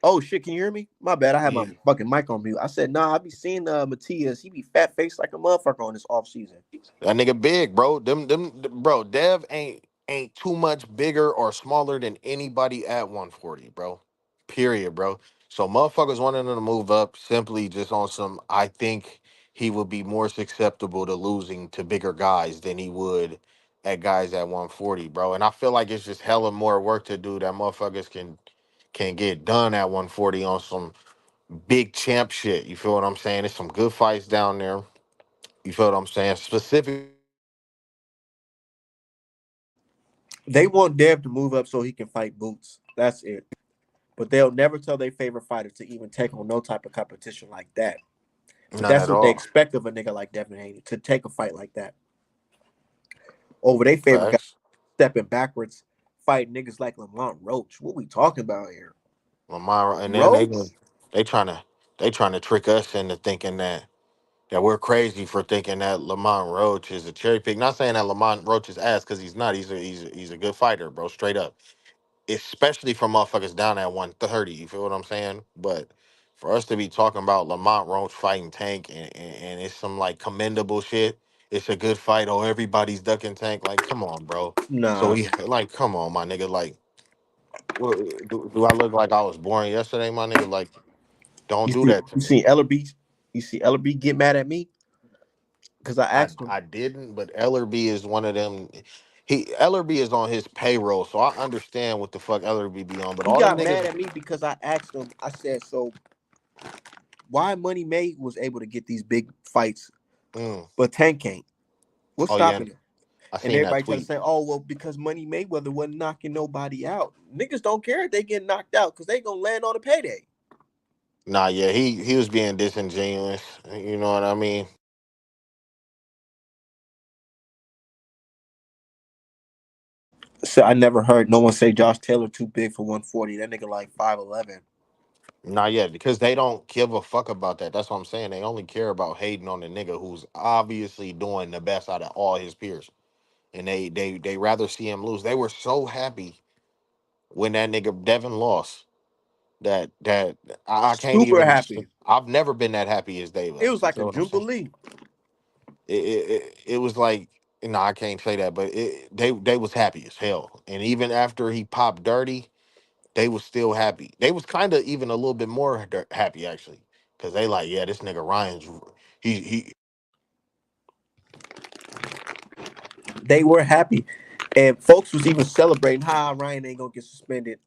Oh shit, can you hear me? My bad, I had my yeah. fucking mic on mute. I said, nah, I be seeing Matias. He be fat faced like a motherfucker on this off season. That nigga big, bro. Bro. Dev ain't too much bigger or smaller than anybody at 140, bro. Period, bro. So motherfuckers wanting him to move up simply just on some. I think he would be more susceptible to losing to bigger guys than he would at guys at 140, bro. And I feel like it's just hella more work to do that motherfuckers can get done at 140 on some big champ shit. You feel what I'm saying? There's some good fights down there. You feel what I'm saying? Specifically. They want Dev to move up so he can fight Boots. That's it. But they'll never tell their favorite fighter to even take on no type of competition like that. But None that's at what they all. expect of a nigga like Devin Haney to take a fight like that over their favorite guy Facts. stepping backwards, fighting niggas like Lamont Roach. What we talking about here? Lamar, and then Roach? they trying to trick us into thinking that we're crazy for thinking that Lamont Roach is a cherry pick. Not saying that Lamont Roach is ass, because he's not. He's a good fighter, bro. Straight up. Especially for motherfuckers down at 130. You feel what I'm saying? But for us to be talking about Lamont Roach fighting Tank, and it's some like commendable shit. It's a good fight. Oh, everybody's ducking Tank. Like, come on, bro. So Nah. we like, come on, my nigga. Like, do I look like I was born yesterday, my nigga? Like, don't You do see, that to you me. see Ellerby, you see Ellerby get mad at me because I I asked him. I didn't, but Ellerby is one of them. Ellerby is on his payroll, so I understand what the fuck Ellerby be on. But He all them got mad niggas, at me because I asked him. I said, "So why Money May was able to get these big fights, mm, but Tank can't? What's oh yeah, stopping him?" I And seen that everybody try to tweet. say, "Oh well, because Money Mayweather wasn't knocking nobody out. Niggas don't care if they get knocked out because they gonna land on a payday." Nah, yeah, he was being disingenuous. You know what I mean? So I never heard no one say Josh Taylor too big for 140. That nigga like 5'11". Not yet, because they don't give a fuck about that. That's what I'm saying. They only care about hating on the nigga who's obviously doing the best out of all his peers, and they rather see him lose. They were so happy when that nigga Devin lost. That I can't Super even. happy. I've never been that happy as they It was. was You like a feel what I'm saying? jubilee. It was like, no, I can't say that, but they was happy as hell. And even after he popped dirty, they was still happy. They was kind of even a little bit more happy actually, because they like, yeah, this nigga Ryan's he. They were happy, and folks was even celebrating. Ryan ain't gonna get suspended.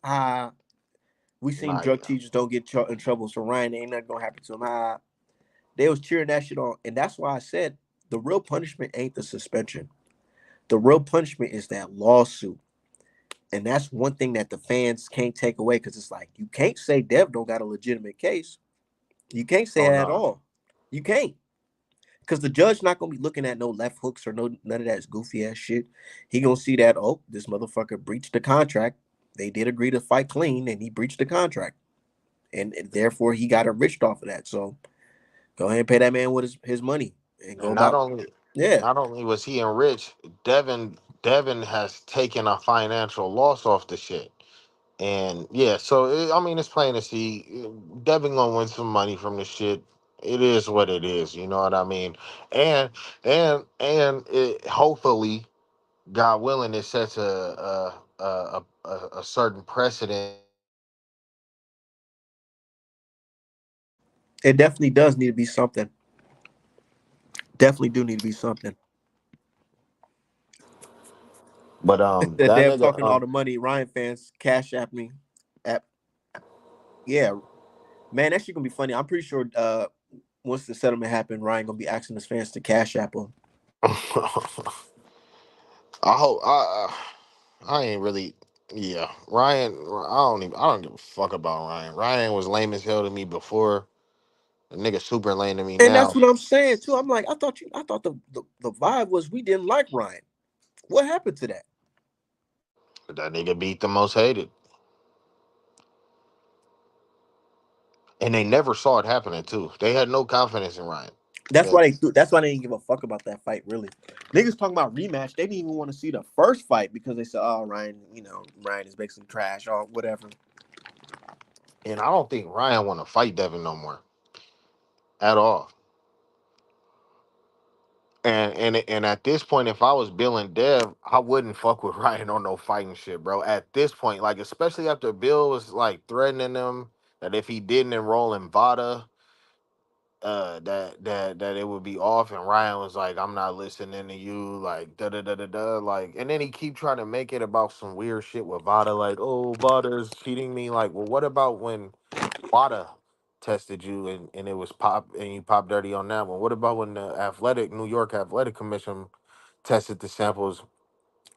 We seen Nah, drug yeah. teachers don't get in trouble, so Ryan ain't nothing gonna happen to him. They was cheering that shit on, and that's why I said the real punishment ain't the suspension. The real punishment is that lawsuit, and that's one thing that the fans can't take away because it's like you can't say Dev don't got a legitimate case. You can't say Oh that at no. all. You can't. Because the judge not gonna be looking at no left hooks or no none of that goofy ass shit. He gonna see that, oh, this motherfucker breached the contract. They did agree to fight clean, and he breached the contract, and therefore he got enriched off of that. So go ahead and pay that man with his money and go And about. Yeah, not only was he enriched, Devin has taken a financial loss off the shit. And yeah, so I mean, it's plain to see Devin gonna win some money from this shit. It is what it is, you know what I mean. And hopefully, God willing, it sets a certain precedent. it definitely does need to be something. Definitely do need to be something. But That that Dev nigga talking all the money. Ryan fans cash app me. App, yeah, man, that shit gonna be funny. I'm pretty sure. Once the settlement happened, Ryan gonna be asking his fans to cash app him. I hope I ain't really. Yeah, Ryan. I don't give a fuck about Ryan. Ryan was lame as hell to me before. The nigga super lame to me And that's now. what I'm saying too. I'm like, I thought the vibe was we didn't like Ryan. What happened to that? But that nigga beat the most hated, and they never saw it happening too. They had no confidence in Ryan. That's That why they threw, that's why they didn't give a fuck about that fight. Really, niggas talking about rematch. They didn't even want to see the first fight because they said, "Oh, Ryan, Ryan is basically trash or whatever." and I don't think Ryan want to fight Devin no more at all. And at this point, if I was Bill and Dev, I wouldn't fuck with Ryan on no fighting shit, bro. At this point, like especially after Bill was like threatening them that if he didn't enroll in Vada, that it would be off, and Ryan was like, "I'm not listening to you," like da da da da da, like, and then he keep trying to make it about some weird shit with Vada, like, "Oh, Vada's cheating me," like, well, what about when Vada tested you and it was pop and you pop dirty on that one? What about when the New York Athletic Commission tested the samples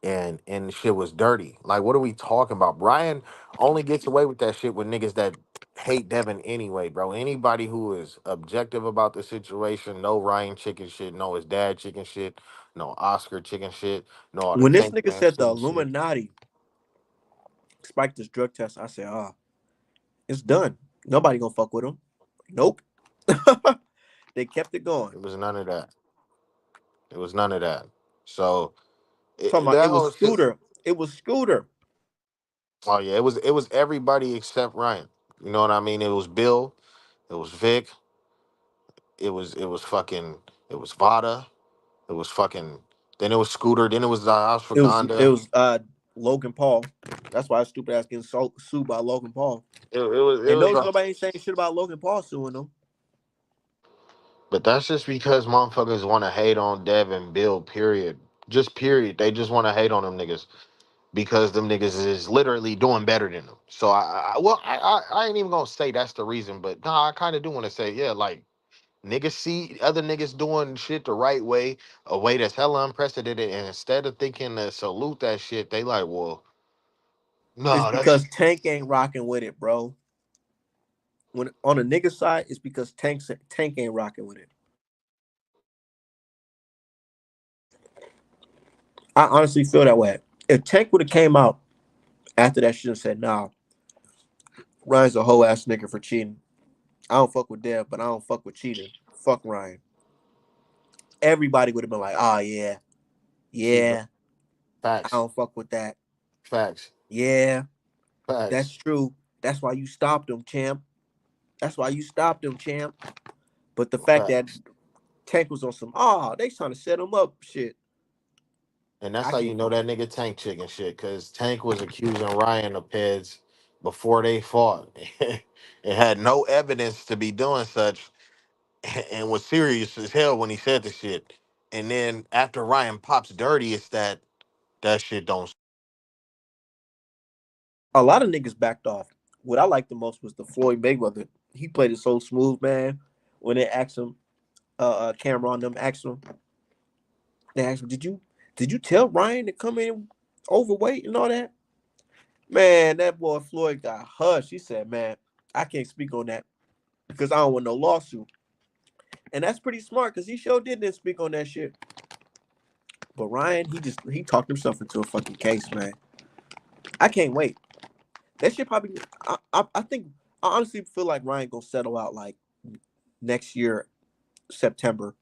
and the shit was dirty? Like, what are we talking about? Brian only gets away with that shit with niggas that hate Devin anyway, bro. Anybody who is objective about the situation, no Ryan chicken shit, no his dad chicken shit, no Oscar chicken shit, no all the When this Tank nigga Man said the chicken shit. Illuminati spiked this drug test, I said, it's done. Nobody gonna fuck with him. Nope. They kept it going. It was none of that. It was none of that. So Talking about that it was whole shit. Scooter. It was Scooter. Oh yeah, it was everybody except Ryan. You know what I mean? It was Bill, it was Vic, it was fucking it was Vada, it was fucking then it was Scooter, then it was the It Ashwagandha. was Logan Paul. That's why stupid ass getting sued by Logan Paul. It And was notice nobody ain't saying shit about Logan Paul suing them. but that's just because motherfuckers want to hate on Dev and Bill, period. Just period. They just want to hate on them niggas because them niggas is literally doing better than them. So I ain't even gonna say that's the reason, but nah, I kind of do want to say, yeah, like niggas see other niggas doing shit the right way, a way that's hella unprecedented, and instead of thinking to salute that shit, they like, well, It's no, that's because Tank ain't rocking with it, bro. When on the nigga side, it's because Tank ain't rocking with it. I honestly feel that way. If Tank would have came out after that shit and said, "Nah, Ryan's a whole ass nigga for cheating. I don't fuck with Dev, but I don't fuck with cheating. Fuck Ryan." Everybody would have been like, "Oh yeah, exactly yeah, I facts, don't fuck with that. facts, Yeah, that's facts, true. That's why you stopped him, champ. That's why you stopped him, champ." But the fact that facts. Tank was on some, they trying to set him up, shit. And that's I how you can't. know that nigga Tank chicken shit, cause Tank was accusing Ryan of peds before they fought. It had no evidence to be doing such, and was serious as hell when he said the shit. And then after Ryan pops dirty, it's that shit don't. A lot of niggas backed off. What I liked the most was the Floyd Mayweather. He played it so smooth, man. When they asked him, Cameron them asked him, they asked him, did you tell Ryan to come in overweight and all that? Man, that boy Floyd got hushed. He said, "Man, I can't speak on that because I don't want no lawsuit." And that's pretty smart because he sure didn't speak on that shit. But Ryan, he talked himself into a fucking case, man. I can't wait. That shit probably. I think I honestly feel like Ryan gonna settle out like next year, September,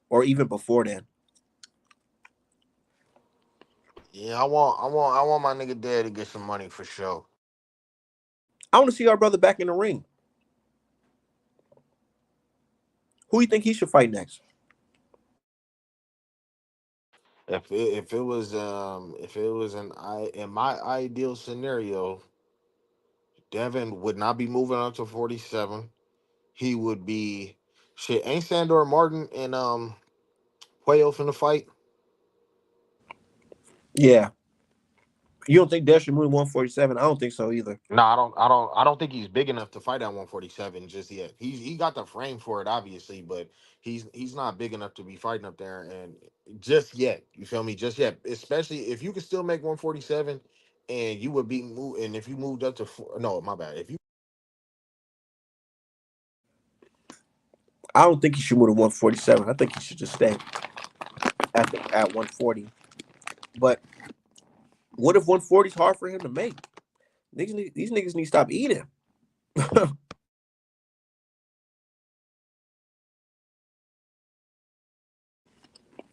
or even before then. Yeah, I want my nigga dad to get some money for sure. I want to see our brother back in the ring. Who you think he should fight next? If it was in my ideal scenario, Devin would not be moving up to 47. He would be shit. Ain't Sandor Martin and Puello finna fight? Yeah, You don't think Dev should move to 147? I don't think so either. No, I don't think he's big enough to fight at 147 just yet. He got the frame for it, obviously, but he's not big enough to be fighting up there and just yet. You feel me? Just yet. Especially if you could still make 147, and you would be move. And if you moved up to no, my bad. If you I don't think he should move to 147. I think he should just stay at 140. But what if 140 is hard for him to make? These niggas need to stop eating.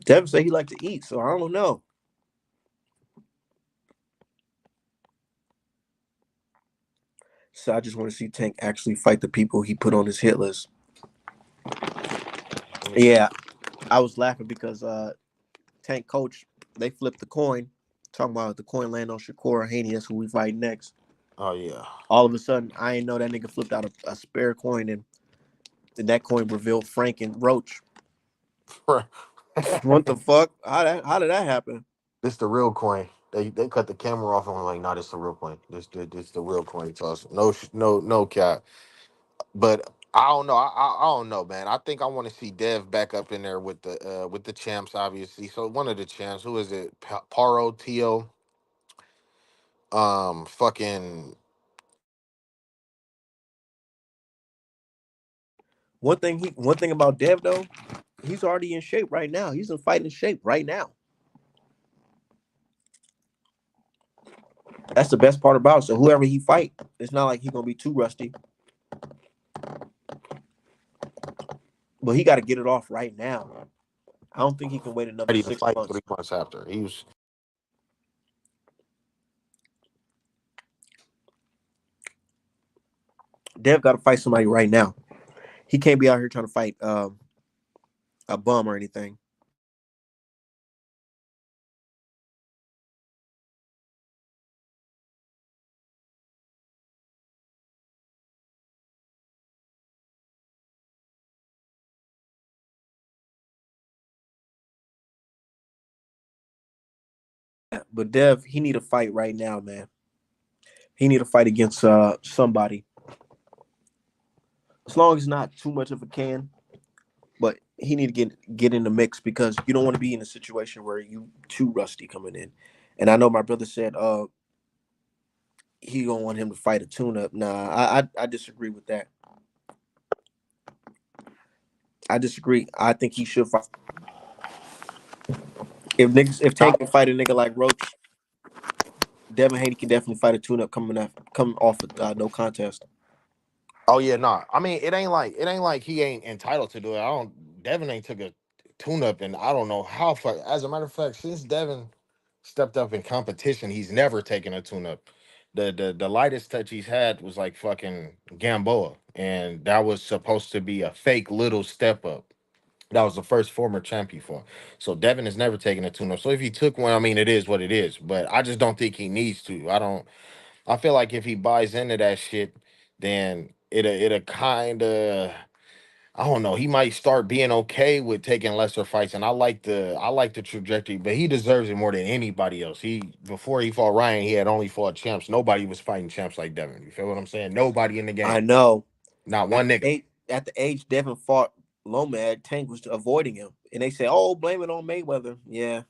Devin said he like to eat, so I don't know. So I just want to see Tank actually fight the people he put on his hit list. Yeah, I was laughing because Tank coach, they flipped the coin, talking about the coin land on Shakur or Haney. That's who we fight next. oh yeah. All of a sudden, I ain't know that nigga flipped out a spare coin, and that coin revealed Frank and Roach. What the fuck? How did that happen? This the real coin. They cut the camera off and were like, "No, this the real coin. This the real coin." Toss. No no cap. But I don't know. I don't know, man. I think I want to see Dev back up in there with the champs, obviously. So one of the champs, who is it? Paro Tio. Fucking One thing about Dev though, he's already in shape right now. He's in fighting shape right now. That's the best part about it. So whoever he fight, it's not like he's gonna be too rusty. But he got to get it off right now. I don't think he can wait another ready to six fight months. 3 months after. He was Dev got to fight somebody right now. He can't be out here trying to fight a bum or anything. But Dev, he need a fight right now, man. He need a fight against somebody. As long as it's not too much of a can, but he need to get in the mix because you don't want to be in a situation where you too rusty coming in. And I know my brother said he gonna want him to fight a tune up. Nah, I disagree with that. I disagree. I think he should fight. If Tank can fight a nigga like Roach, Devin Haney can definitely fight a tune up coming off of no contest. oh yeah, nah. I mean, it ain't like he ain't entitled to do it. I don't. Devin ain't took a tune up, and I don't know how far. As a matter of fact, since Devin stepped up in competition, he's never taken a tune up. The lightest touch he's had was like fucking Gamboa, and that was supposed to be a fake little step up. That was the first former champ he fought. So Devin has never taken a tune up. So if he took one, I mean, it is what it is. But I just don't think he needs to. I don't. I feel like if he buys into that shit, then it'll kind of I don't know. He might start being okay with taking lesser fights, and I like the trajectory. But he deserves it more than anybody else. He before he fought Ryan, he had only fought champs. Nobody was fighting champs like Devin. You feel what I'm saying? Nobody in the I game, know. not one nigga. At the age Devin fought Lomad, Tank was avoiding him, and they say, "Oh, blame it on Mayweather." Yeah,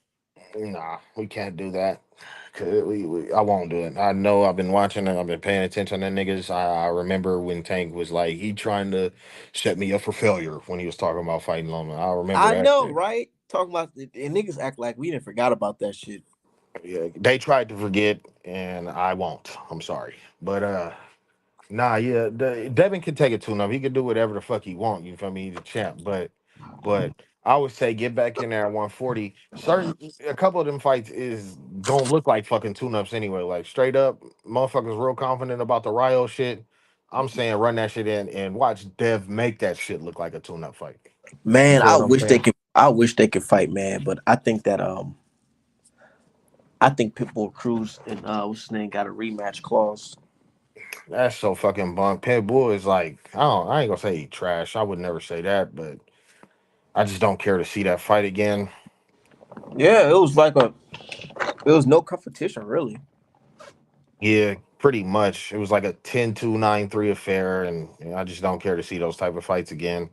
Nah, we can't do that. 'Cause I won't do it. I know I've been watching and I've been paying attention to niggas. I remember when Tank was like he trying to set me up for failure when he was talking about fighting Loma. I remember I that know, shit. right? Talking about and niggas act like we didn't forgot about that shit. Yeah, they tried to forget, and I won't. I'm sorry, but nah, yeah, Devin can take it to him. He can do whatever the fuck he want. You feel me? He's a champ, but I would say get back in there at 140. A couple of them fights is don't look like fucking tune-ups anyway. Like straight up, motherfuckers real confident about the Ryo shit. I'm saying run that shit in and watch Dev make that shit look like a tune-up fight. You Man, feel what I'm saying? I wish they could fight, man. But I think Pitbull Cruz and what's his name got a rematch clause. That's so fucking bunk. Pitbull is like, I ain't gonna say he trash. I would never say that, but I just don't care to see that fight again. Yeah, it was no competition really. Yeah, pretty much. It was like a 10-2, 9-3 affair, and I just don't care to see those type of fights again.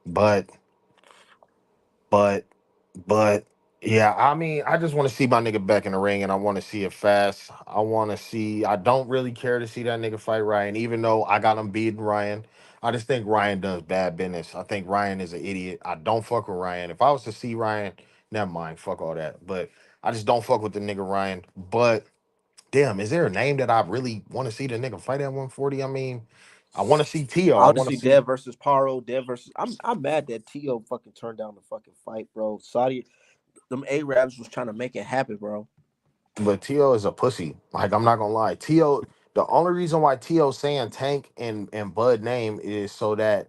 But But, but yeah, I mean, I just want to see my nigga back in the ring, and I want to see it fast. I want to see. I don't really care to see that nigga fight Ryan, even though I got him beating Ryan. I just think Ryan does bad business. I think Ryan is an idiot. I don't fuck with Ryan. If I was to see Ryan, never mind, fuck all that. But I just don't fuck with the nigga Ryan. But damn, is there a name that I really want to see the nigga fight at 140? I mean, I want to see Tio. I I want to want to see see. Dev versus Paro. Dev versus. I'm mad that T.O. fucking turned down the fucking fight, bro. Saudi, them Arabs was trying to make it happen, bro. But T.O. is a pussy. Like, I'm not gonna lie. T.O. The only reason why T.O. saying Tank and Bud name is so that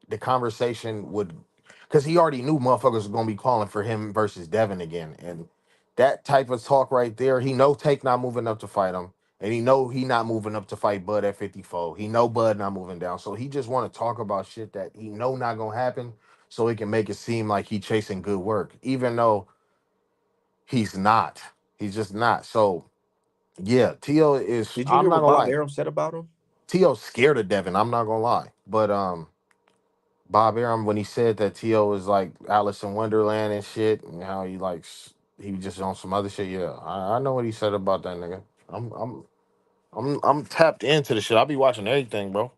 the conversation would, because he already knew motherfuckers was gonna be calling for him versus Devin again. And that type of talk right there, he know Tank not moving up to fight him. And he know he not moving up to fight Bud at 54. He know Bud not moving down. So he just want to talk about shit that he know not gonna happen so he can make it seem like he chasing good work. Even though he's not. He's just not. So yeah, Tio is. Did you I'm hear not what gonna Bob lie. Arum said about him? Tio's scared of Devin. I'm not gonna lie. But Bob Arum, when he said that Tio is like Alice in Wonderland and shit, and how he likes he just on some other shit. Yeah, I know what he said about that nigga. I'm tapped into the shit. I be watching everything, bro.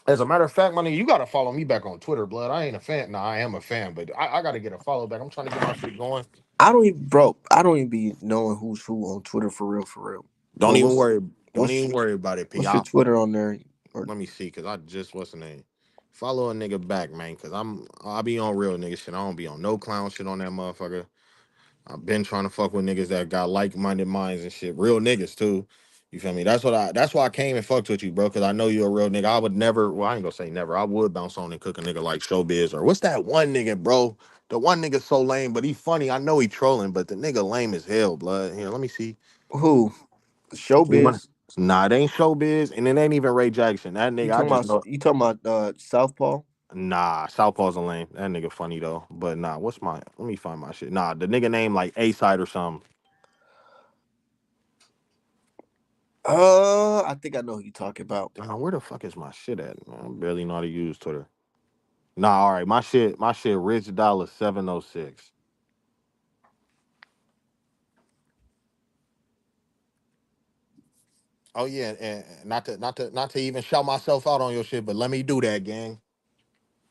As a matter of fact, my nigga, you gotta follow me back on Twitter, blood. I ain't a fan. Nah, I am a fan, but I gotta get a follow back. I'm trying to get my shit going. I don't even, bro. I don't even be knowing who's who on Twitter for real, for real. Don't But even what's worry. Don't what's even worry about it, P. what's your Twitter on there? Or Let me see, cause I just what's the name? Follow a nigga back, man, cause I be on real nigga shit. I don't be on no clown shit on that motherfucker. I've been trying to fuck with niggas that got like minded minds and shit. Real niggas too. You feel me? That's why I came and fucked with you, bro. Cause I know you're a real nigga. I would never, well, I ain't gonna say never. I would bounce on and cook a nigga like Showbiz or what's that one nigga, bro? The one nigga so lame, but he funny. I know he trolling, but the nigga lame as hell, blood. Here, let me see. who? You mind? Showbiz. Nah, it ain't Showbiz, and it ain't even Ray Jackson. That nigga, I just know. You talking about Southpaw? Nah, Southpaw's a lame. That nigga funny though. But nah, what's my? Let me find my shit. Nah, the nigga name like A side or something. I think I know who you talking about. Where the fuck is my shit at? Man, I barely know how to use Twitter. Nah, all right, my shit. Rich Dollar 706. Oh yeah, and not to even shout myself out on your shit, but let me do that, gang.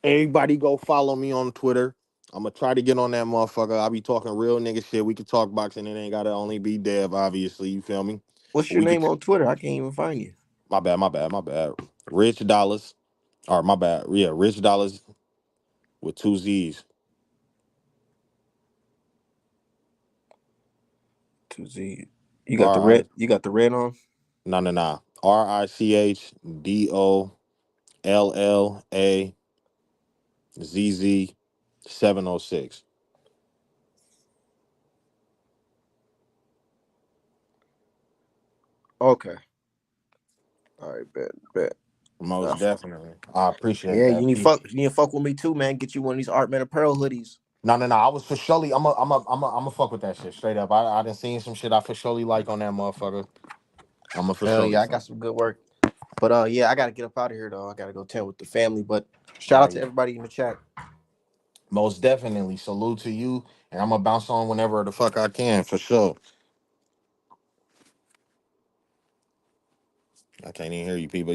Everybody go follow me on Twitter. I'm gonna try to get on that motherfucker. I be talking real nigga shit. We could talk boxing. It ain't gotta only be Dev, obviously. You feel me? What's But your we could. name on Twitter? I can't even find you. My bad. Rich Dollars. Or my bad. Yeah, Rich Dollars with two Z's. 2Z. You got the R I red. You got the red on. no. RICHDOLLAZZ 706. Okay. All right. Bet. Bet. Most Uh, definitely. I appreciate yeah. that. You need to fuck with me too, man. Get you one of these Art Man Apparel hoodies. No. I was for surely. I'm a fuck with that shit straight up. I done seen some shit I for surely like on that motherfucker. I'm a for Hell surely yeah, I got fuck. some good work. But yeah, I gotta get up out of here though. I gotta go tend with the family. But shout All out to right. everybody in the chat. Most definitely. Salute to you. And I'm gonna bounce on whenever the fuck I can for sure. I can't even hear you people.